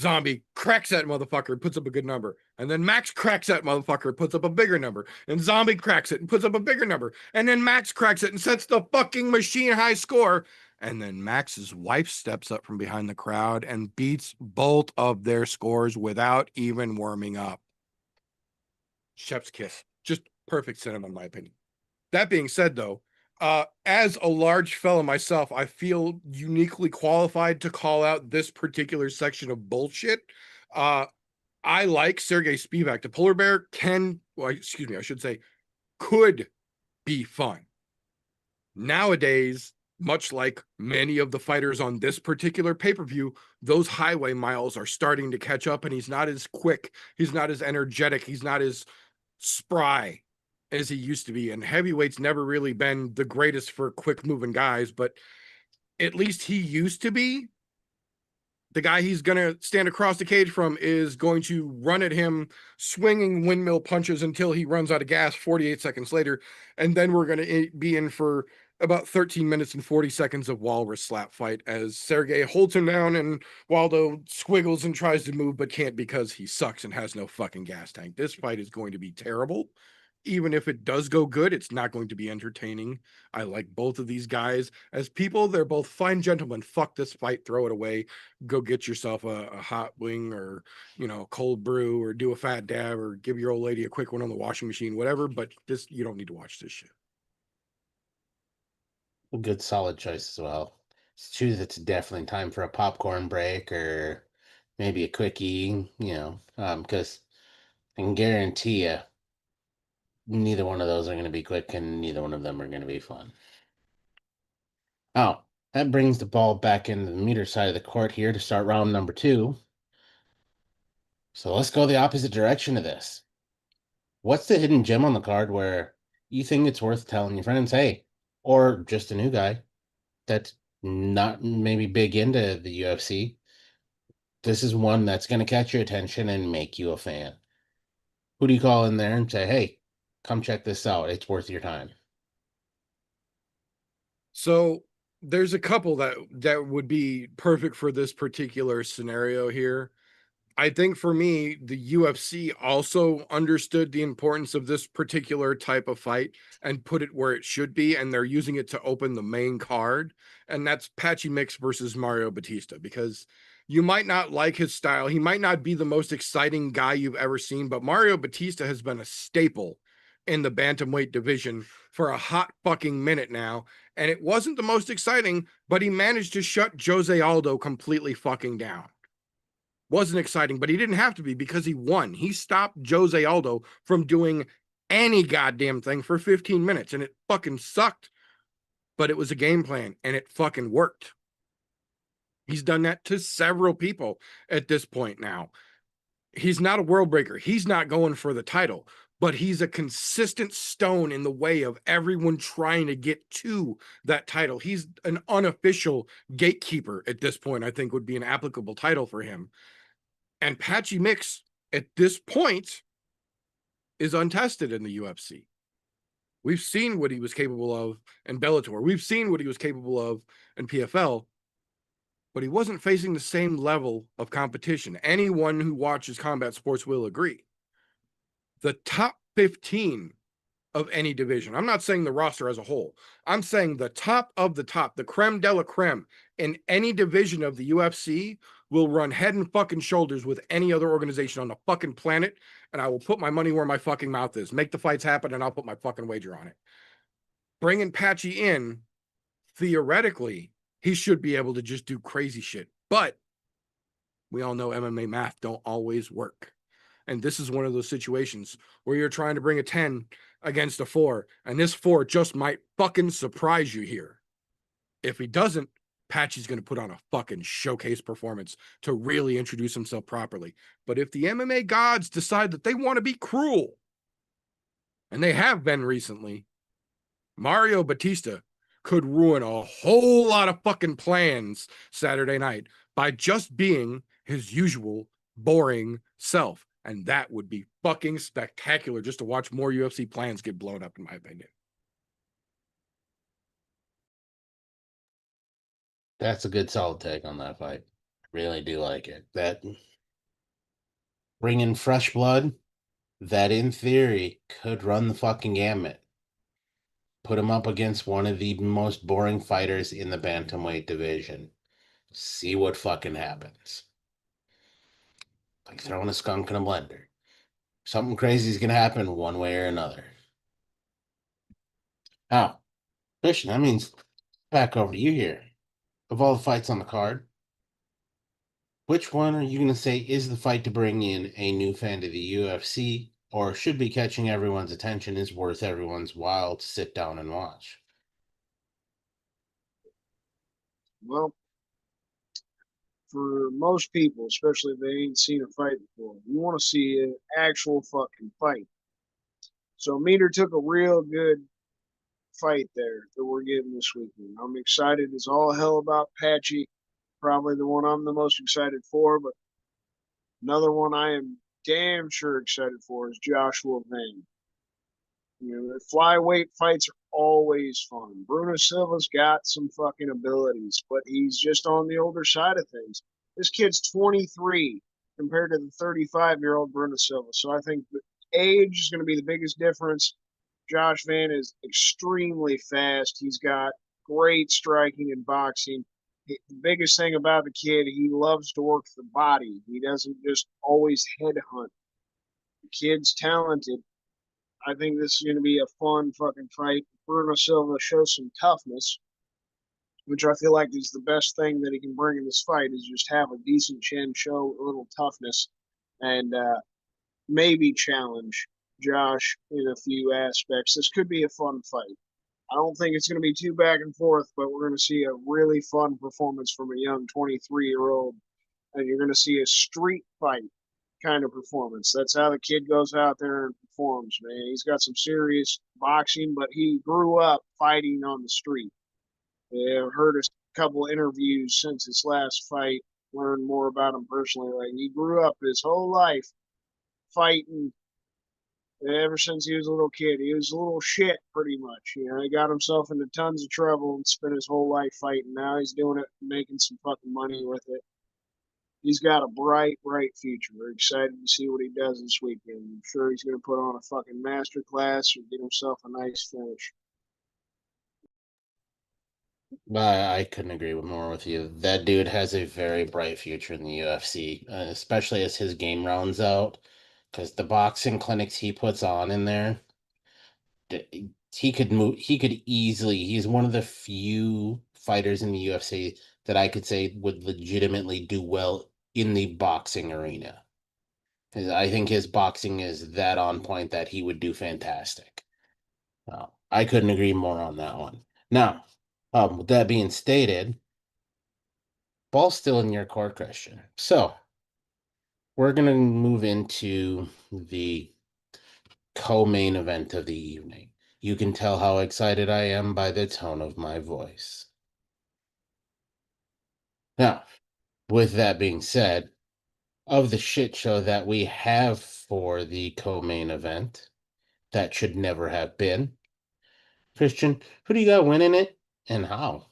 Zombie cracks that motherfucker, puts up a good number. And then Max cracks that motherfucker, puts up a bigger number. And Zombie cracks it and puts up a bigger number. And then Max cracks it and sets the fucking machine high score. And then Max's wife steps up from behind the crowd and beats both of their scores without even warming up. Chef's kiss. Just perfect cinema, in my opinion. That being said, though, as a large fella myself, I feel uniquely qualified to call out this particular section of bullshit. I like Sergey Spivak. The polar bear could be fun. Nowadays, much like many of the fighters on this particular pay-per-view, those highway miles are starting to catch up, and he's not as quick, he's not as energetic, he's not as spry as he used to be. And heavyweight's never really been the greatest for quick moving guys, but at least he used to be. The guy he's going to stand across the cage from is going to run at him, swinging windmill punches until he runs out of gas 48 seconds later. And then we're going to be in for about 13 minutes and 40 seconds of walrus slap fight as Sergey holds him down and Waldo squiggles and tries to move but can't because he sucks and has no fucking gas tank. This fight is going to be terrible. even if it does go good, it's not going to be entertaining. I like both of these guys as people. They're both fine gentlemen. Fuck this fight, throw it away. Go get yourself a hot wing or, cold brew, or do a fat dab, or give your old lady a quick one on the washing machine, whatever. But you don't need to watch this shit. A good solid choice as well. Choose it's definitely time for a popcorn break or maybe a quickie, because I can guarantee you neither one of those are going to be quick and neither one of them are going to be fun. Oh, that brings the ball back into the meter side of the court here to start round number 2. So let's go the opposite direction of this. What's the hidden gem on the card where you think it's worth telling your friends, hey, or just a new guy that's not maybe big into the UFC? This is one that's going to catch your attention and make you a fan. Who do you call in there and say, hey, come check this out. It's worth your time. So there's a couple that would be perfect for this particular scenario here. I think for me, the UFC also understood the importance of this particular type of fight and put it where it should be, and they're using it to open the main card, and that's Patchy Mix versus Mario Batista, because you might not like his style. He might not be the most exciting guy you've ever seen, but Mario Batista has been a staple in the bantamweight division for a hot fucking minute now, and it wasn't the most exciting, but he managed to shut Jose Aldo completely fucking down. Wasn't exciting, but he didn't have to be because he won. He stopped Jose Aldo from doing any goddamn thing for 15 minutes, and it fucking sucked, but it was a game plan and it fucking worked. He's done that to several people at this point now. He's not a world breaker. He's not going for the title, but he's a consistent stone in the way of everyone trying to get to that title. He's an unofficial gatekeeper at this point, I think would be an applicable title for him. And Patchy Mix at this point is untested in the UFC. We've seen what he was capable of in Bellator. We've seen what he was capable of in PFL, but he wasn't facing the same level of competition. Anyone who watches combat sports will agree. The top 15 of any division, I'm not saying the roster as a whole, I'm saying the top of the top, the creme de la creme in any division of the UFC will run head and fucking shoulders with any other organization on the fucking planet, and I will put my money where my fucking mouth is. Make the fights happen, and I'll put my fucking wager on it. Bringing Patchy in, theoretically, he should be able to just do crazy shit. But we all know MMA math don't always work. And this is one of those situations where you're trying to bring a 10 against a 4, and this 4 just might fucking surprise you here. If he doesn't, Patchy's going to put on a fucking showcase performance to really introduce himself properly. But if the MMA gods decide that they want to be cruel, and they have been recently, Mario Batista could ruin a whole lot of fucking plans Saturday night by just being his usual boring self. And that would be fucking spectacular just to watch more UFC plans get blown up, in my opinion. That's a good solid take on that fight. Really do like it. That bringing fresh blood, that in theory could run the fucking gamut. Put him up against one of the most boring fighters in the bantamweight division. See what fucking happens. Like throwing a skunk in a blender. Something crazy is going to happen one way or another. Now, Christian, that means back over to you here. Of all the fights on the card, which one are you going to say is the fight to bring in a new fan to the UFC, or should be catching everyone's attention, is worth everyone's while to sit down and watch? Well, for most people, especially if they ain't seen a fight before, you want to see an actual fucking fight. So Meter took a real good fight there that we're getting this weekend. I'm excited as all hell about Patchy. Probably the one I'm the most excited for, but another one I am damn sure excited for is Joshua Van. The flyweight fights are always fun. Bruno Silva's got some fucking abilities, but he's just on the older side of things. This kid's 23 compared to the 35-year-old Bruno Silva. So I think that age is going to be the biggest difference. Josh Van is extremely fast. He's got great striking and boxing. The biggest thing about the kid, he loves to work the body. He doesn't just always headhunt. The kid's talented. I think this is going to be a fun fucking fight. Bruno Silva shows some toughness, which I feel like is the best thing that he can bring in this fight, is just have a decent chin, show a little toughness, and maybe challenge Josh in a few aspects. This could be a fun fight. I don't think it's going to be too back and forth, but we're going to see a really fun performance from a young 23-year-old, and you're going to see a street fight kind of performance. That's how the kid goes out there and performs, man. He's got some serious boxing, but he grew up fighting on the street. I've heard a couple interviews since his last fight, learned more about him personally. Like, he grew up his whole life fighting ever since he was a little kid. He was a little shit, pretty much. You know, he got himself into tons of trouble and spent his whole life fighting. Now he's doing it, making some fucking money with it. He's got a bright, bright future. We're excited to see what he does this weekend. I'm sure he's going to put on a fucking master class or get himself a nice finish. I couldn't agree more with you. That dude has a very bright future in the UFC, especially as his game rounds out. Because the boxing clinics he puts on in there, he could move. He could easily. He's one of the few fighters in the UFC that I could say would legitimately do well in the boxing arena. Because I think his boxing is that on point that he would do fantastic. I couldn't agree more on that one. Now, with that being stated, ball's still in your court, Christian. So we're gonna move into the co-main event of the evening. You can tell how excited I am by the tone of my voice. Now, with that being said, of the shit show that we have for the co-main event, that should never have been, Christian, who do you got winning it and how?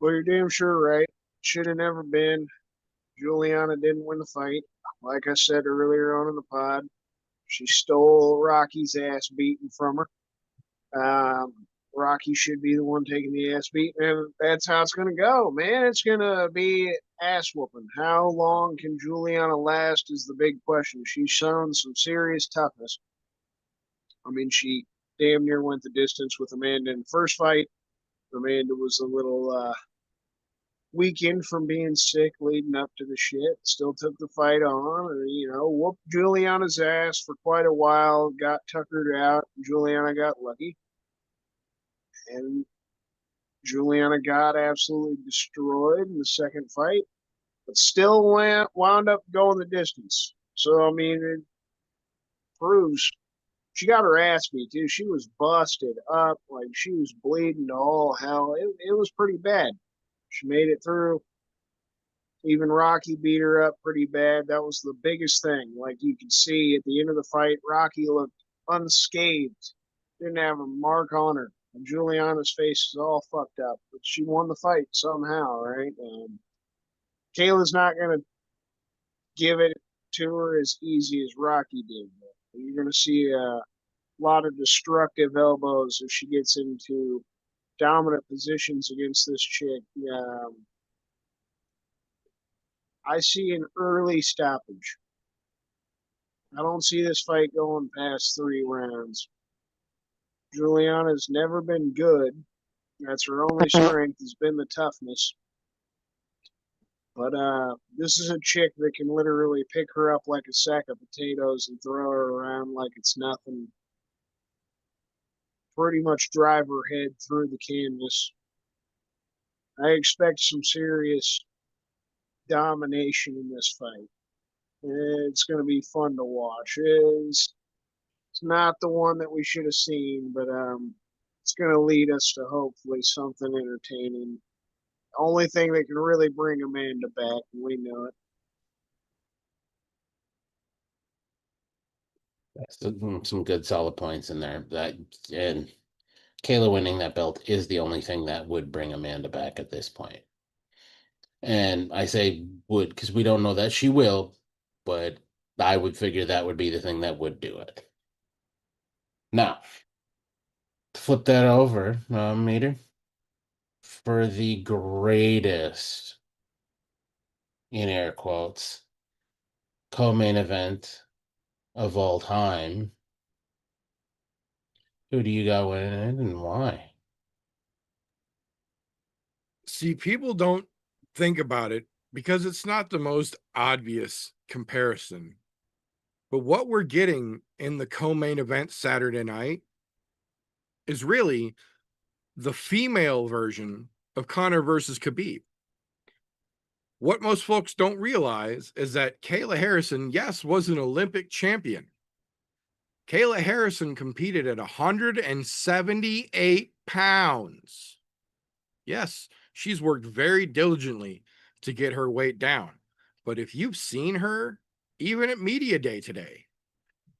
Well, you're damn sure right. Should have never been. Juliana didn't win the fight. Like I said earlier on in the pod, she stole Rocky's ass beating from her. Rocky should be the one taking the ass beat, and that's how it's going to go, man. It's going to be ass whooping. How long can Juliana last is the big question. She's shown some serious toughness. I mean, she damn near went the distance with Amanda in the first fight. Amanda was a little weakened from being sick leading up to the shit. Still took the fight on, and, you know, whooped Juliana's ass for quite a while. Got tuckered out. Juliana got lucky, and Juliana got absolutely destroyed in the second fight, but still wound up going the distance. So I mean, it proves she got her ass beat too. She was busted up, like she was bleeding to all hell. It was pretty bad. She made it through. Even Rocky beat her up pretty bad. That was the biggest thing. Like, you could see at the end of the fight, Rocky looked unscathed, didn't have a mark on her. And Juliana's face is all fucked up, but she won the fight somehow, right? Kayla's not going to give it to her as easy as Rocky did. You're going to see a lot of destructive elbows if she gets into dominant positions against this chick. I see an early stoppage. I don't see this fight going past 3 rounds. Juliana's never been good. That's her only strength, has been the toughness. But this is a chick that can literally pick her up like a sack of potatoes and throw her around like it's nothing. Pretty much drive her head through the canvas. I expect some serious domination in this fight. It's going to be fun to watch. It's not the one that we should have seen, but it's going to lead us to hopefully something entertaining. Only thing that can really bring Amanda back, and we know it. Some good solid points in there. And Kayla winning that belt is the only thing that would bring Amanda back at this point. And I say would because we don't know that she will, but I would figure that would be the thing that would do it. Now, to flip that over, Meter, for the greatest, in air quotes, co-main event of all time, who do you got winning it and why? See, people don't think about it because it's not the most obvious comparison. But what we're getting in the co-main event Saturday night is really the female version of Conor versus Khabib. What most folks don't realize is that Kayla Harrison, yes, was an Olympic champion. Kayla Harrison competed at 178 pounds. Yes, she's worked very diligently to get her weight down. But if you've seen her, even at Media Day today,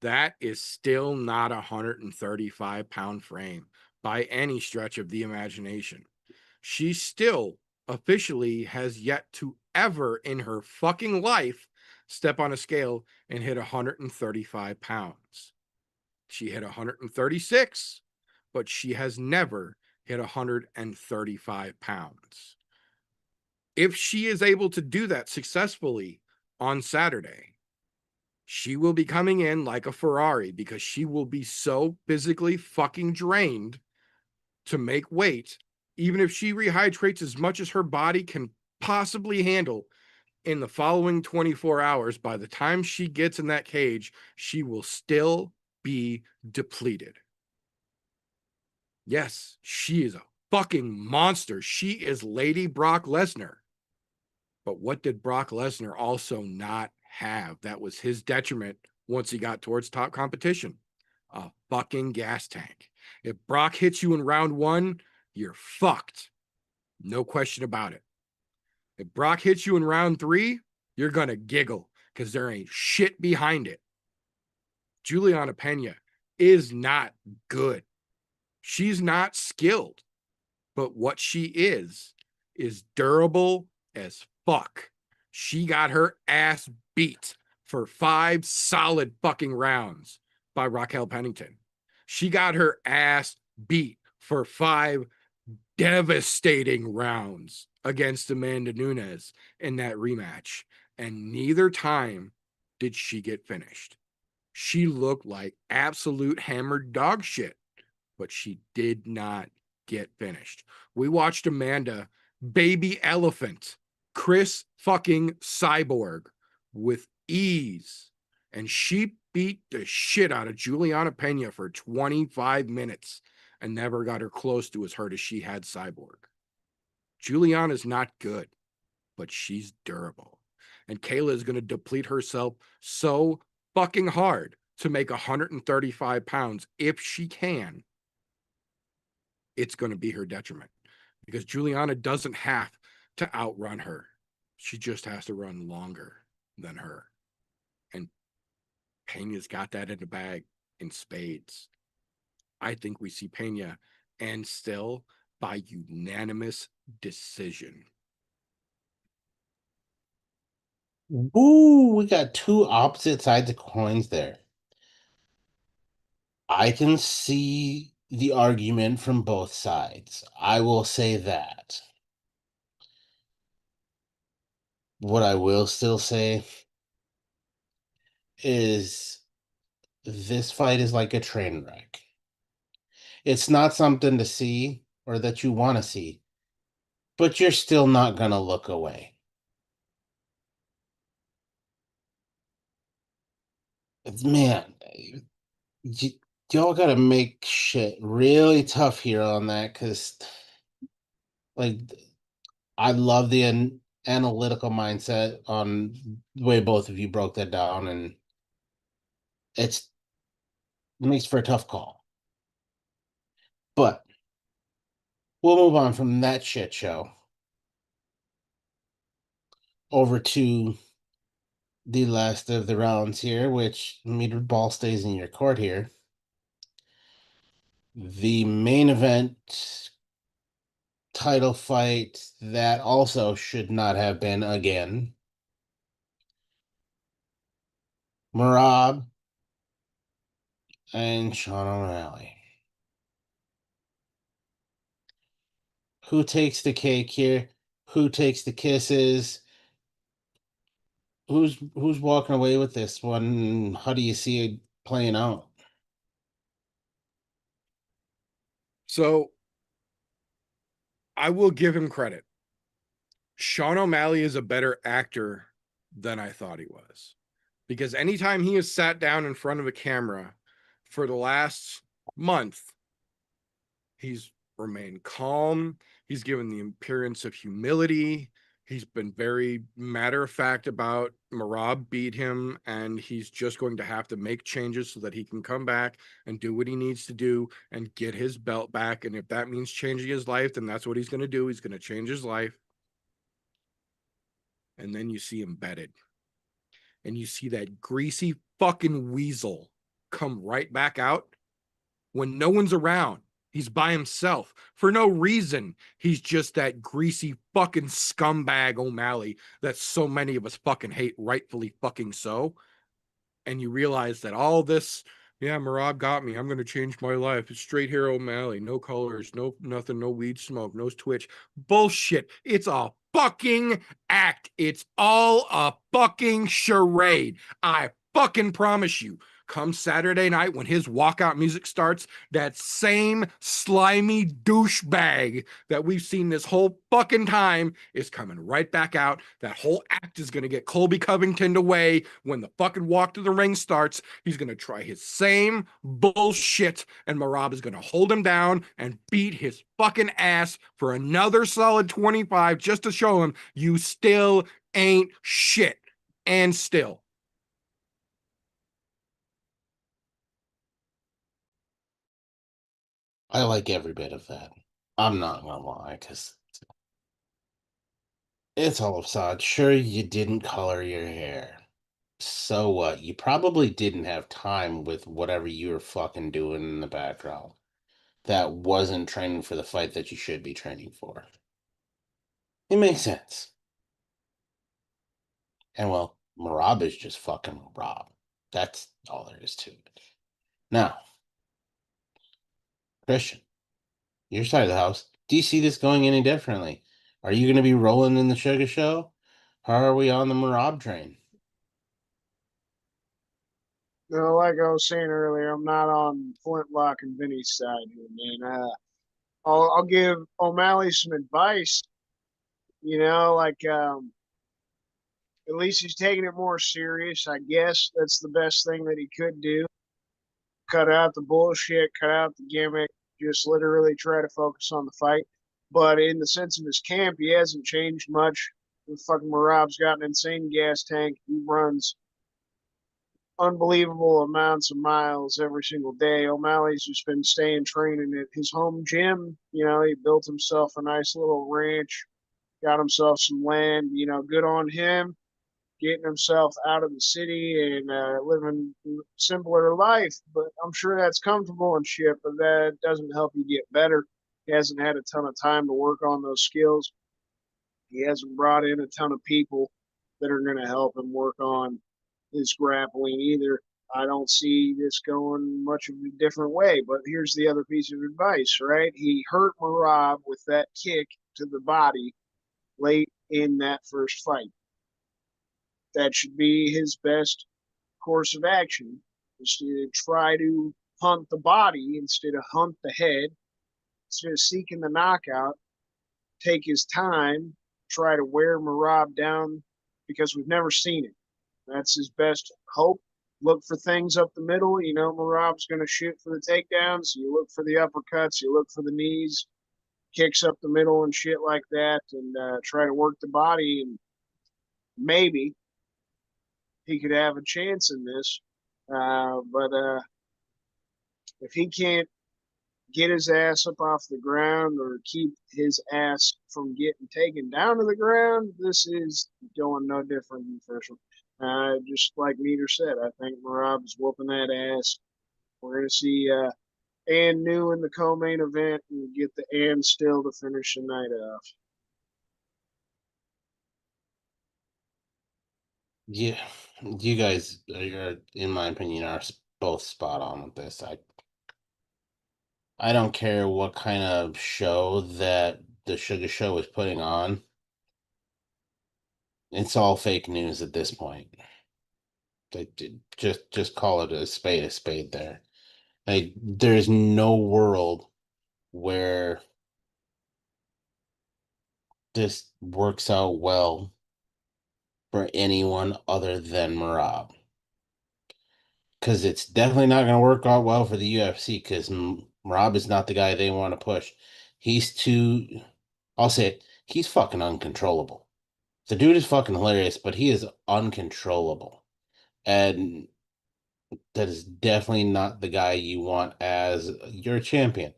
that is still not a 135-pound frame by any stretch of the imagination. She still officially has yet to ever in her fucking life step on a scale and hit 135 pounds. She hit 136, but she has never hit 135 pounds. If she is able to do that successfully on Saturday, she will be coming in like a Ferrari because she will be so physically fucking drained to make weight, even if she rehydrates as much as her body can possibly handle in the following 24 hours. By the time she gets in that cage, she will still be depleted. Yes, she is a fucking monster. She is Lady Brock Lesnar. But what did Brock Lesnar also not have that was his detriment once he got towards top competition? A fucking gas tank. If Brock hits you in round one, you're fucked. No question about it. If Brock hits you in round three, you're going to giggle because there ain't shit behind it. Juliana Pena is not good. She's not skilled. But what she is durable as fuck. She got her ass beat for 5 solid fucking rounds by Raquel Pennington. She got her ass beat for 5 devastating rounds against Amanda Nunes in that rematch. And neither time did she get finished. She looked like absolute hammered dog shit, but she did not get finished. We watched Amanda baby elephant Chris fucking Cyborg with ease, and she beat the shit out of Juliana Pena for 25 minutes and never got her close to as hard as she had Cyborg. Juliana's not good, but she's durable. And Kayla is going to deplete herself so fucking hard to make 135 pounds if she can. It's going to be her detriment because Juliana doesn't have to outrun her. She just has to run longer than her. And Pena's got that in the bag in spades. I think we see Pena and still by unanimous decision. Ooh, we got two opposite sides of coins there. I can see the argument from both sides. I will say that. What I will still say is this fight is like a train wreck. It's not something to see or that you want to see, but you're still not going to look away. Man, y'all got to make shit really tough here on that because, like, I love the analytical mindset on the way both of you broke that down, and it makes for a tough call. But we'll move on from that shit show over to the last of the rounds here, which meter ball stays in your court here. The main event title fight that also should not have been again. Merab and Sean O'Malley. Who takes the cake here? Who takes the kisses? Who's walking away with this one? How do you see it playing out? So I will give him credit. Sean O'Malley is a better actor than I thought he was. Because anytime he has sat down in front of a camera for the last month, he's remained calm. He's given the appearance of humility. He's been very matter of fact about Merab beat him, and he's just going to have to make changes so that he can come back and do what he needs to do and get his belt back. And if that means changing his life, then that's what he's going to do. He's going to change his life. And then you see him bedded. And you see that greasy fucking weasel come right back out when no one's around. He's by himself for no reason. He's just that greasy fucking scumbag O'Malley that so many of us fucking hate, rightfully fucking so. And you realize that all this, yeah, Merab got me. I'm going to change my life. It's straight hair O'Malley, no colors, no nothing, no weed smoke, no twitch. Bullshit. It's a fucking act. It's all a fucking charade. I fucking promise you. Come Saturday night when his walkout music starts, that same slimy douchebag that we've seen this whole fucking time is coming right back out. That whole act is going to get Colby Covington away when the fucking walk to the ring starts. He's going to try his same bullshit, and Merab is going to hold him down and beat his fucking ass for another solid 25 just to show him you still ain't shit. And still. I like every bit of that. I'm not gonna lie, because it's all facade. Sure, you didn't color your hair. So what? You probably didn't have time with whatever you were fucking doing in the background. That wasn't training for the fight that you should be training for. It makes sense. And well, Merab is just fucking Merab. That's all there is to it. Now, Christian, your side of the house, do you see this going any differently? Are you going to be rolling in the Sugar Show? How are we on the Merab train? No, like I was saying earlier, I'm not on Flintlock and Vinny's side here, man. I'll give O'Malley some advice. At least he's taking it more serious. I guess that's the best thing that he could do. Cut out the bullshit, cut out the gimmick, just literally try to focus on the fight. But in the sense of his camp, he hasn't changed much. The fucking Marab's got an insane gas tank. He runs unbelievable amounts of miles every single day. O'Malley's just been staying training at his home gym. He built himself a nice little ranch, got himself some land. Good on him, getting himself out of the city and living a simpler life. But I'm sure that's comfortable and shit, but that doesn't help you get better. He hasn't had a ton of time to work on those skills. He hasn't brought in a ton of people that are going to help him work on his grappling either. I don't see this going much of a different way. But here's the other piece of advice, right? He hurt Merab with that kick to the body late in that first fight. That should be his best course of action, is to try to hunt the body instead of hunt the head, instead of seeking the knockout. Take his time, try to wear Merab down, because we've never seen it. That's his best hope. Look for things up the middle. Merab's going to shoot for the takedowns. You look for the uppercuts. You look for the knees, kicks up the middle and shit like that, and try to work the body. And maybe he could have a chance in this. But if he can't get his ass up off the ground or keep his ass from getting taken down to the ground, this is going no different than first one. Just like Meter said, I think Merab is whooping that ass. We're going to see and new in the co-main event, and get the and still to finish the night off. Yeah, you guys are, in my opinion, are both spot on with this. I don't care what kind of show that the Sugar Show is putting on. It's all fake news at this point. Just call it a spade there. Like, there's no world where this works out well for anyone other than Marab. Because it's definitely not going to work out well for the UFC, because Marab is not the guy they want to push. He's too, I'll say it, he's fucking uncontrollable. The dude is fucking hilarious, but he is uncontrollable. And that is definitely not the guy you want as your champion.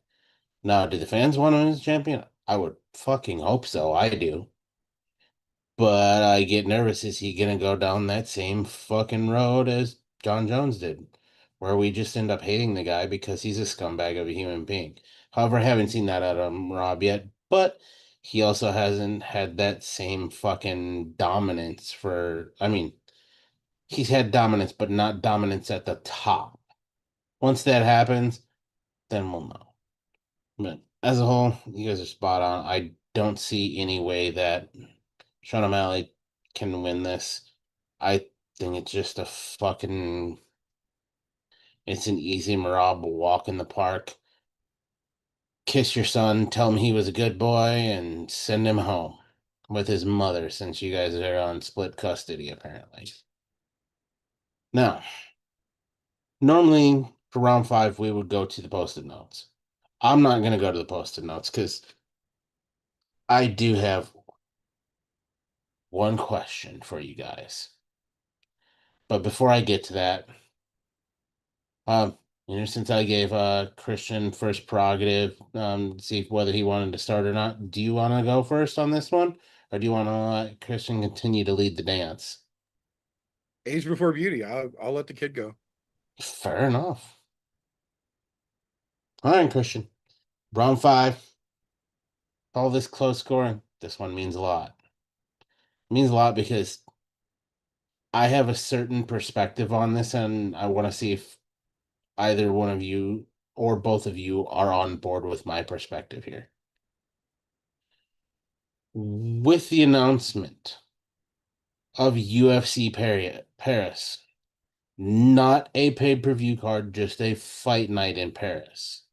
Now, do the fans want him as champion? I would fucking hope so. I do. But I get nervous. Is he gonna go down that same fucking road as John Jones did, where we just end up hating the guy because he's a scumbag of a human being? However, I haven't seen that out of Rob yet, but he also hasn't had that same fucking dominance for, I mean, he's had dominance, but not dominance at the top. Once that happens, then we'll know. But as a whole, you guys are spot on. I don't see any way that Sean O'Malley can win this. I think it's just a fucking. It's an easy Marab walk in the park. Kiss your son, tell him he was a good boy, and send him home with his mother, since you guys are on split custody, apparently. Now, normally for round 5, we would go to the posted notes. I'm not going to go to the posted notes because I do have one question for you guys. But before I get to that, um, since I gave Christian first prerogative, see whether he wanted to start or not, do you want to go first on this one, or do you want to let Christian continue to lead the dance? Age before beauty. I'll let the kid go. Fair enough. All right, Christian. Round 5. All this close scoring. This one means a lot. It means a lot because I have a certain perspective on this, and I want to see if either one of you or both of you are on board with my perspective here. With the announcement of UFC Paris, not a pay-per-view card, just a fight night in Paris.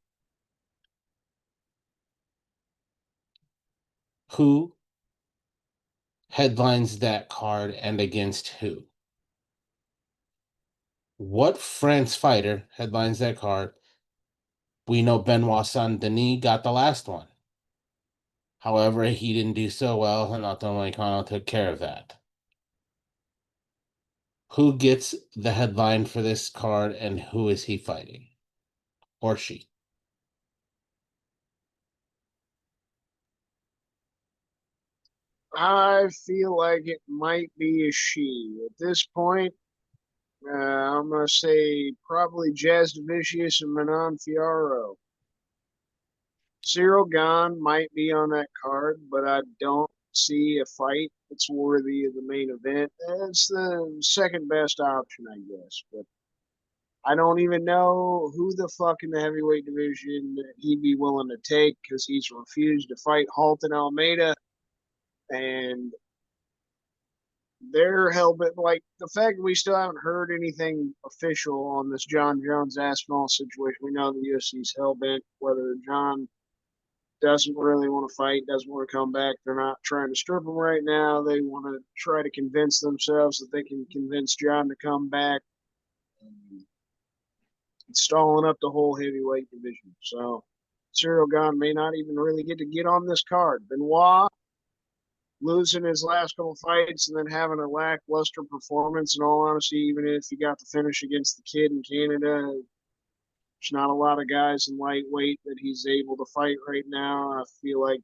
Who headlines that card and against who? What France fighter headlines that card? We know Benoit Saint Denis got the last one. However, he didn't do so well, and Anton Moicano took care of that. Who gets the headline for this card, and who is he fighting? Or she? I feel like it might be a she. At this point, I'm going to say probably Jazz Devicius and Manon Fiorot. Cyril Gahn might be on that card, but I don't see a fight that's worthy of the main event. It's the second best option, I guess. But I don't even know who the fuck in the heavyweight division he'd be willing to take, because he's refused to fight Halton Almeida. And they're hell bent. Like, the fact that we still haven't heard anything official on this John Jones Aspinall situation. We know the UFC's hell bent. Whether John doesn't really want to fight, doesn't want to come back, they're not trying to strip him right now. They want to try to convince themselves that they can convince John to come back. It's stalling up the whole heavyweight division. So Cyril Gahn may not even really get on this card. Benoit losing his last couple fights and then having a lackluster performance, in all honesty, even if he got the finish against the kid in Canada, there's not a lot of guys in lightweight that he's able to fight right now. I feel like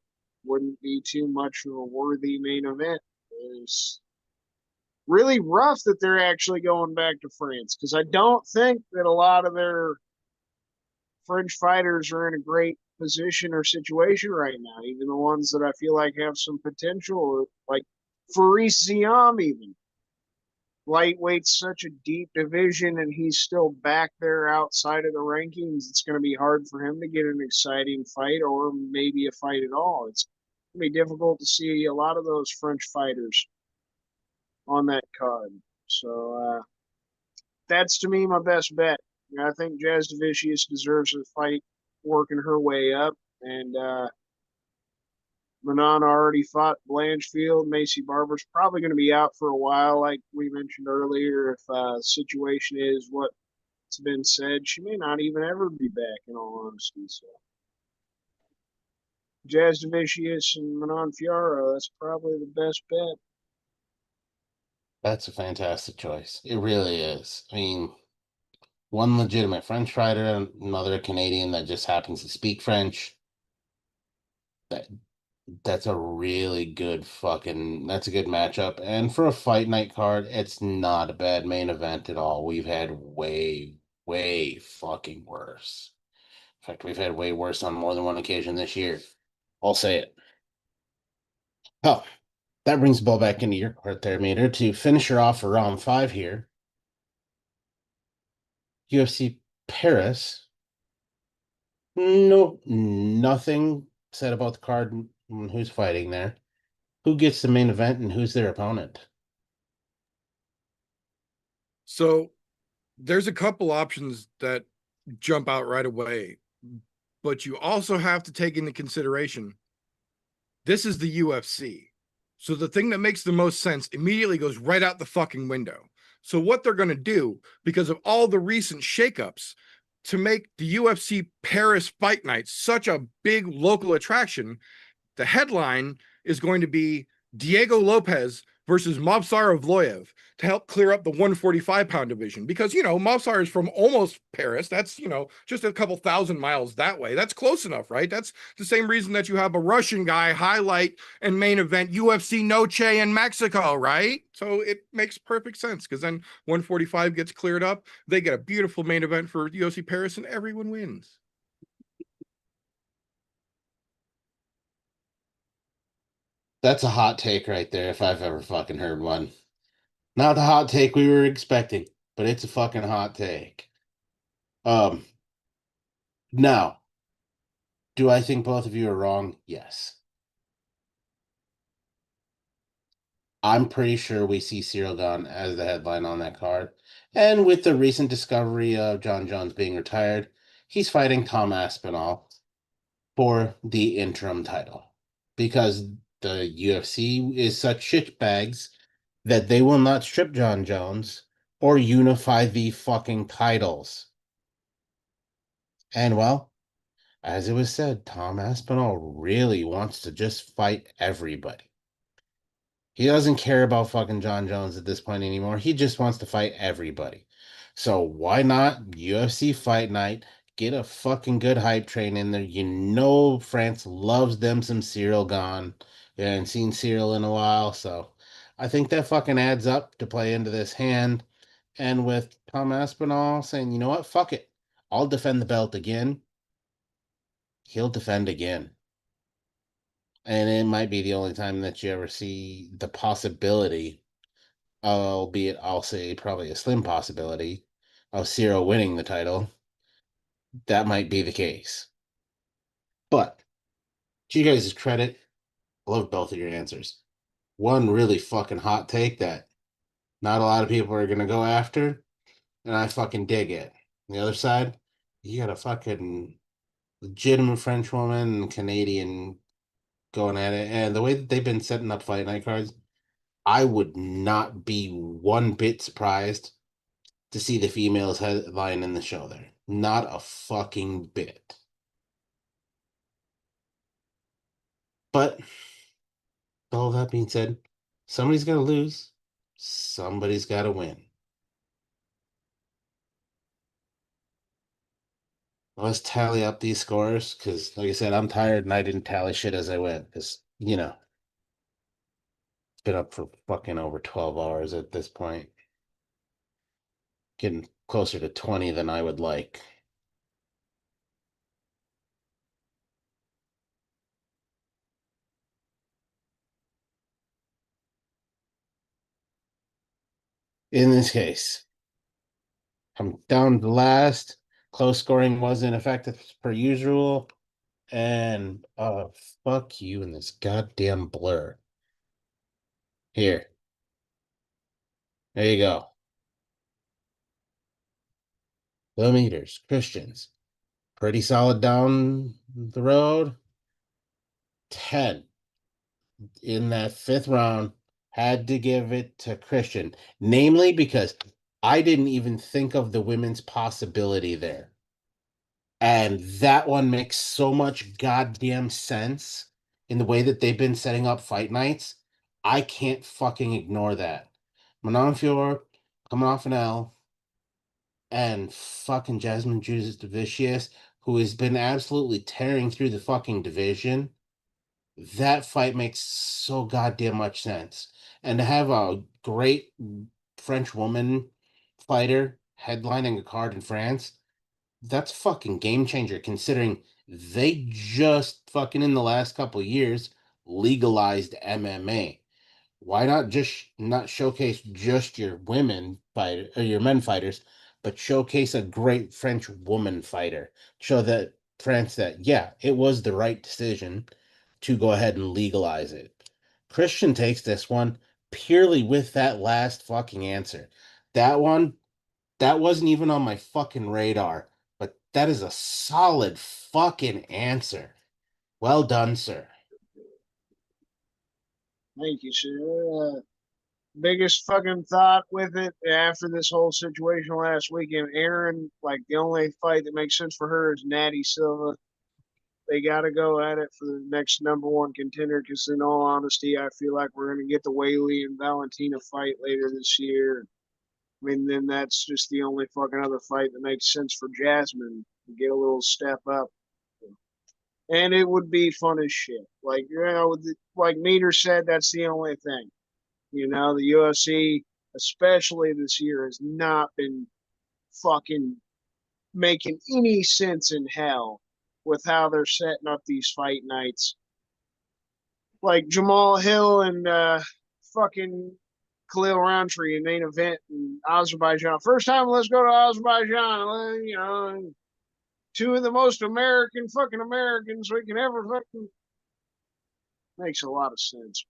wouldn't be too much of a worthy main event. It's really rough that they're actually going back to France, because I don't think that a lot of their French fighters are in a great position or situation right now. Even the ones that I feel like have some potential, like Faris Ziam, even lightweight's such a deep division, and he's still back there outside of the rankings. It's going to be hard for him to get an exciting fight, or maybe a fight at all. It's going to be difficult to see a lot of those French fighters on that card. So that's to me my best bet. I think Jazz Davicius deserves a fight working her way up, and Manon already fought Blanchfield. Macy Barber's probably going to be out for a while, like we mentioned earlier. If the situation is what's been said, she may not even ever be back, in all honesty. So, Jazz Davicius and Manon Fiorot, that's probably the best bet. That's a fantastic choice. It really is. I mean, one legitimate French fighter, another Canadian that just happens to speak French. That's a really good that's a good matchup. And for a fight night card, it's not a bad main event at all. We've had way, way fucking worse. In fact, we've had way worse on more than one occasion this year. I'll say it. Oh, that brings the ball back into your court there, Mater, to finish her off for round 5 here. UFC Paris. No, nothing said about the card and who's fighting there. Who gets the main event and who's their opponent? So there's a couple options that jump out right away, but you also have to take into consideration this is the UFC. So the thing that makes the most sense immediately goes right out the fucking window. So what they're going to do, because of all the recent shakeups, to make the UFC Paris Fight Night such a big local attraction, the headline is going to be Diego Lopez versus Mobsar Evloev to help clear up the 145-pound division. Because, Mobsar is from almost Paris. That's, just a couple thousand miles that way. That's close enough, right? That's the same reason that you have a Russian guy highlight and main event UFC Noche in Mexico, right? So it makes perfect sense because then 145 gets cleared up. They get a beautiful main event for UFC Paris and everyone wins. That's a hot take right there, if I've ever fucking heard one. Not the hot take we were expecting, but it's a fucking hot take. Now, do I think both of you are wrong? Yes. I'm pretty sure we see Cyril Gane as the headline on that card. And with the recent discovery of John Jones being retired, he's fighting Tom Aspinall for the interim title. Because the UFC is such shitbags that they will not strip John Jones or unify the fucking titles. And well, as it was said, Tom Aspinall really wants to just fight everybody. He doesn't care about fucking John Jones at this point anymore. He just wants to fight everybody. So why not UFC Fight Night? Get a fucking good hype train in there. France loves them some Cyril Gane. We haven't seen Cyril in a while, so I think that fucking adds up to play into this hand. And with Tom Aspinall saying, you know what, fuck it. I'll defend the belt again. He'll defend again. And it might be the only time that you ever see the possibility, albeit I'll say probably a slim possibility, of Cyril winning the title. That might be the case. But to you guys' credit, I love both of your answers. One really fucking hot take that not a lot of people are gonna go after, and I fucking dig it. On the other side, you got a fucking legitimate French woman and Canadian going at it, and the way that they've been setting up fight night cards, I would not be one bit surprised to see the females headline in the show there. Not a fucking bit. But all that being said, somebody's got to lose. Somebody's got to win. Let's tally up these scores because, like I said, I'm tired and I didn't tally shit as I went because, it's been up for fucking over 12 hours at this point. Getting closer to 20 than I would like. In this case, I'm down to last. Close scoring was ineffective as per usual. And fuck you in this goddamn blur. Here. There you go. Millimeters, Christians. Pretty solid down the road. 10 in that fifth round. Had to give it to Christian. Namely because I didn't even think of the women's possibility there. And that one makes so much goddamn sense in the way that they've been setting up fight nights. I can't fucking ignore that. Mononfiore coming off an L, and fucking Jasmine Vicious, who has been absolutely tearing through the fucking division. That fight makes so goddamn much sense. And to have a great French woman fighter headlining a card in France, that's fucking game changer considering they just fucking in the last couple of years legalized MMA. Why not just not showcase just your women fighter or your men fighters, but showcase a great French woman fighter? Show that France that yeah, it was the right decision to go ahead and legalize it. Christian takes this one purely with that last fucking answer. That one, that wasn't even on my fucking radar, but that is a solid fucking answer. Well done, sir. Thank you, sir. Biggest fucking thought with it after this whole situation last weekend, Aaron, like the only fight that makes sense for her is Natty Silva. They got to go at it for the next number one contender because, in all honesty, I feel like we're going to get the Whaley and Valentina fight later this year. I mean, then that's just the only fucking other fight that makes sense for Jasmine to get a little step up. And it would be fun as shit. Like, you know, like Meter said, that's the only thing. You know, the UFC, especially this year, has not been fucking making any sense in hell with how they're setting up these fight nights. Like Jamal Hill and fucking Khalil Roundtree in main event in Azerbaijan. First time, let's go to Azerbaijan. You know, two of the most American fucking Americans we can ever fucking. Makes a lot of sense.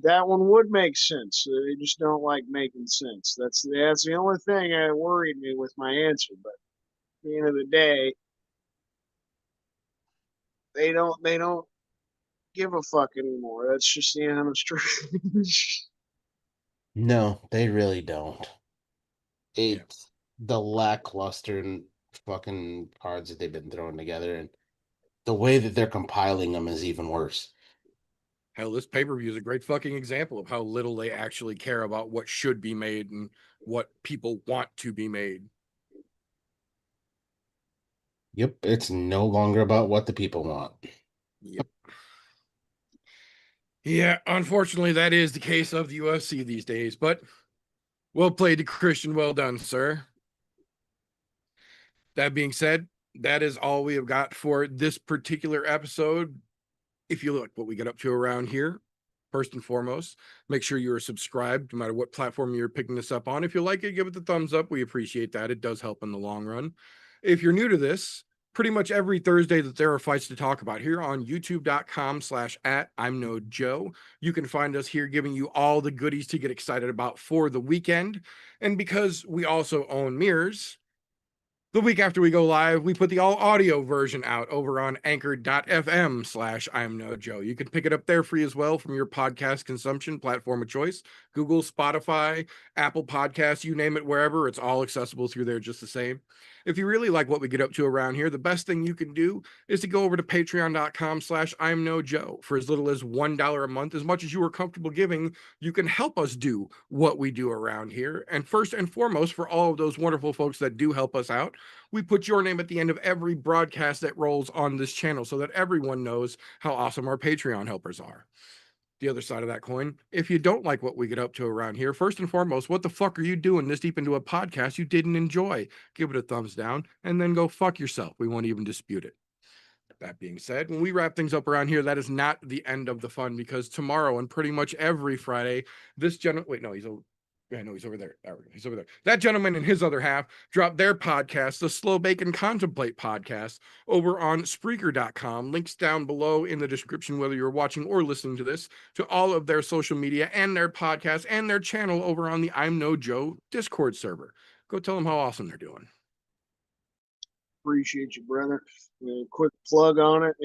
That one would make sense. They just don't like making sense. That's the only thing that worried me with my answer. But at the end of the day, they don't give a fuck anymore. That's just the honest truth. No, they really don't. It's the lackluster fucking cards that they've been throwing together, and the way that they're compiling them is even worse. Hell, this pay-per-view is a great fucking example of how little they actually care about what should be made and what people want to be made. Yep, it's no longer about what the people want. Yep. Yeah, unfortunately, that is the case of the UFC these days, but well played to Christian. Well done, sir. That being said, that is all we have got for this particular episode. If you look what we get up to around here, first and foremost, make sure you are subscribed no matter what platform you're picking this up on. If you like it, give it the thumbs up. We appreciate that. It does help in the long run. If you're new to this, pretty much every Thursday that there are fights to talk about here on youtube.com/@I'mNoJoe. You can find us here giving you all the goodies to get excited about for the weekend. And because we also own mirrors, the week after we go live, we put the all audio version out over on anchor.fm/I'mNoJoe. You can pick it up there free as well from your podcast consumption platform of choice. Google, Spotify, Apple Podcasts, you name it, wherever. It's all accessible through there just the same. If you really like what we get up to around here, the best thing you can do is to go over to patreon.com/I'mNoJoe. For as little as $1 a month, as much as you are comfortable giving, you can help us do what we do around here. And first and foremost, for all of those wonderful folks that do help us out, we put your name at the end of every broadcast that rolls on this channel so that everyone knows how awesome our Patreon helpers are. The other side of that coin, if you don't like what we get up to around here, first and foremost, what the fuck are you doing this deep into a podcast you didn't enjoy? Give it a thumbs down and then go fuck yourself. We won't even dispute it. That being said, when we wrap things up around here, that is not the end of the fun, because tomorrow and pretty much every Friday, this gentleman, wait, no, he's a Yeah, no, he's over there. He's over there. That gentleman and his other half dropped their podcast, the Slow Bake and Contemplate podcast, over on Spreaker.com. Links down below in the description, whether you're watching or listening to this, to all of their social media and their podcast and their channel over on the I'm No Joe Discord server. Go tell them how awesome they're doing. Appreciate you, brother. Quick plug on it.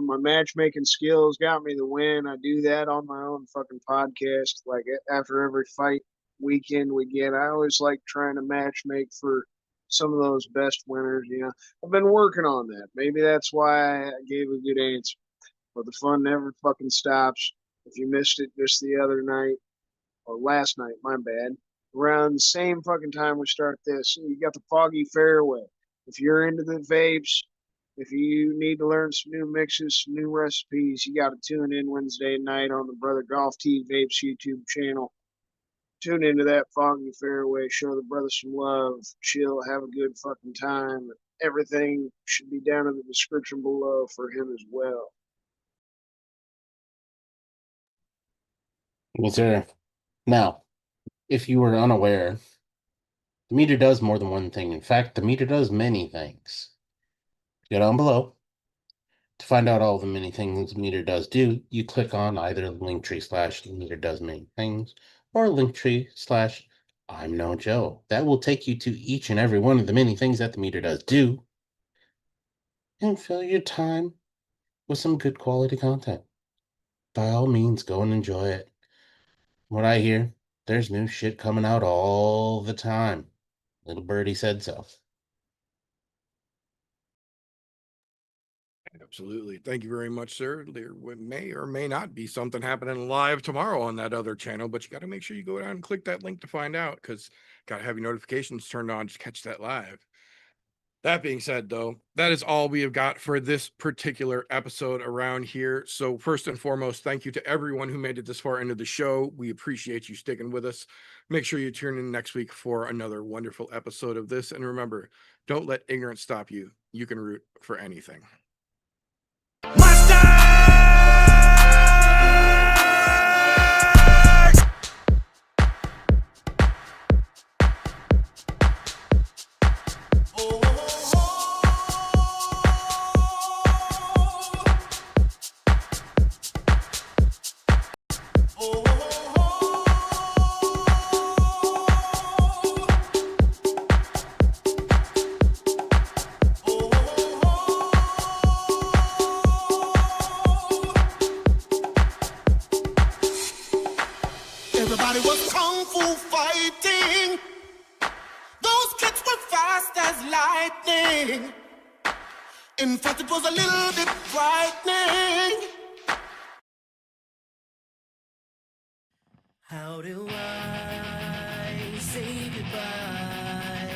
My matchmaking skills got me the win. I do that on my own fucking podcast. Like after every fight weekend we get, I always like trying to match make for some of those best winners. I've been working on that. Maybe that's why I gave a good answer. But the fun never fucking stops. If you missed it just the other night, or last night, my bad, around the same fucking time we start this, you got the Foggy Fairway. If you're into the vapes, if you need to learn some new mixes, some new recipes, you got to tune in Wednesday night on the Brother Golf T Vapes YouTube channel. Tune into that Foggy Fairway, show the brother some love, chill, have a good fucking time. Everything should be down in the description below for him as well. Yes, sir. Now, if you were unaware, the meter does more than one thing. In fact, the meter does many things. Go down below. To find out all the many things the meter does do, you click on either Linktree / meter does many things or Linktree / I'm No Joe. That will take you to each and every one of the many things that the meter does do and fill your time with some good quality content. By all means, go and enjoy it. What I hear, there's new shit coming out all the time. Little birdie said so. Absolutely. Thank you very much, sir. There may or may not be something happening live tomorrow on that other channel, but you got to make sure you go down and click that link to find out, because got to have your notifications turned on to catch that live. That being said, though, that is all we have got for this particular episode around here. So first and foremost, thank you to everyone who made it this far into the show. We appreciate you sticking with us. Make sure you tune in next week for another wonderful episode of this. And remember, don't let ignorance stop you. You can root for anything. Everybody was kung fu fighting. Those kicks were fast as lightning. In fact, it was a little bit frightening. How do I say goodbye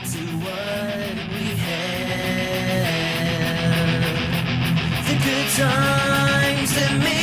to what we had? The good times that made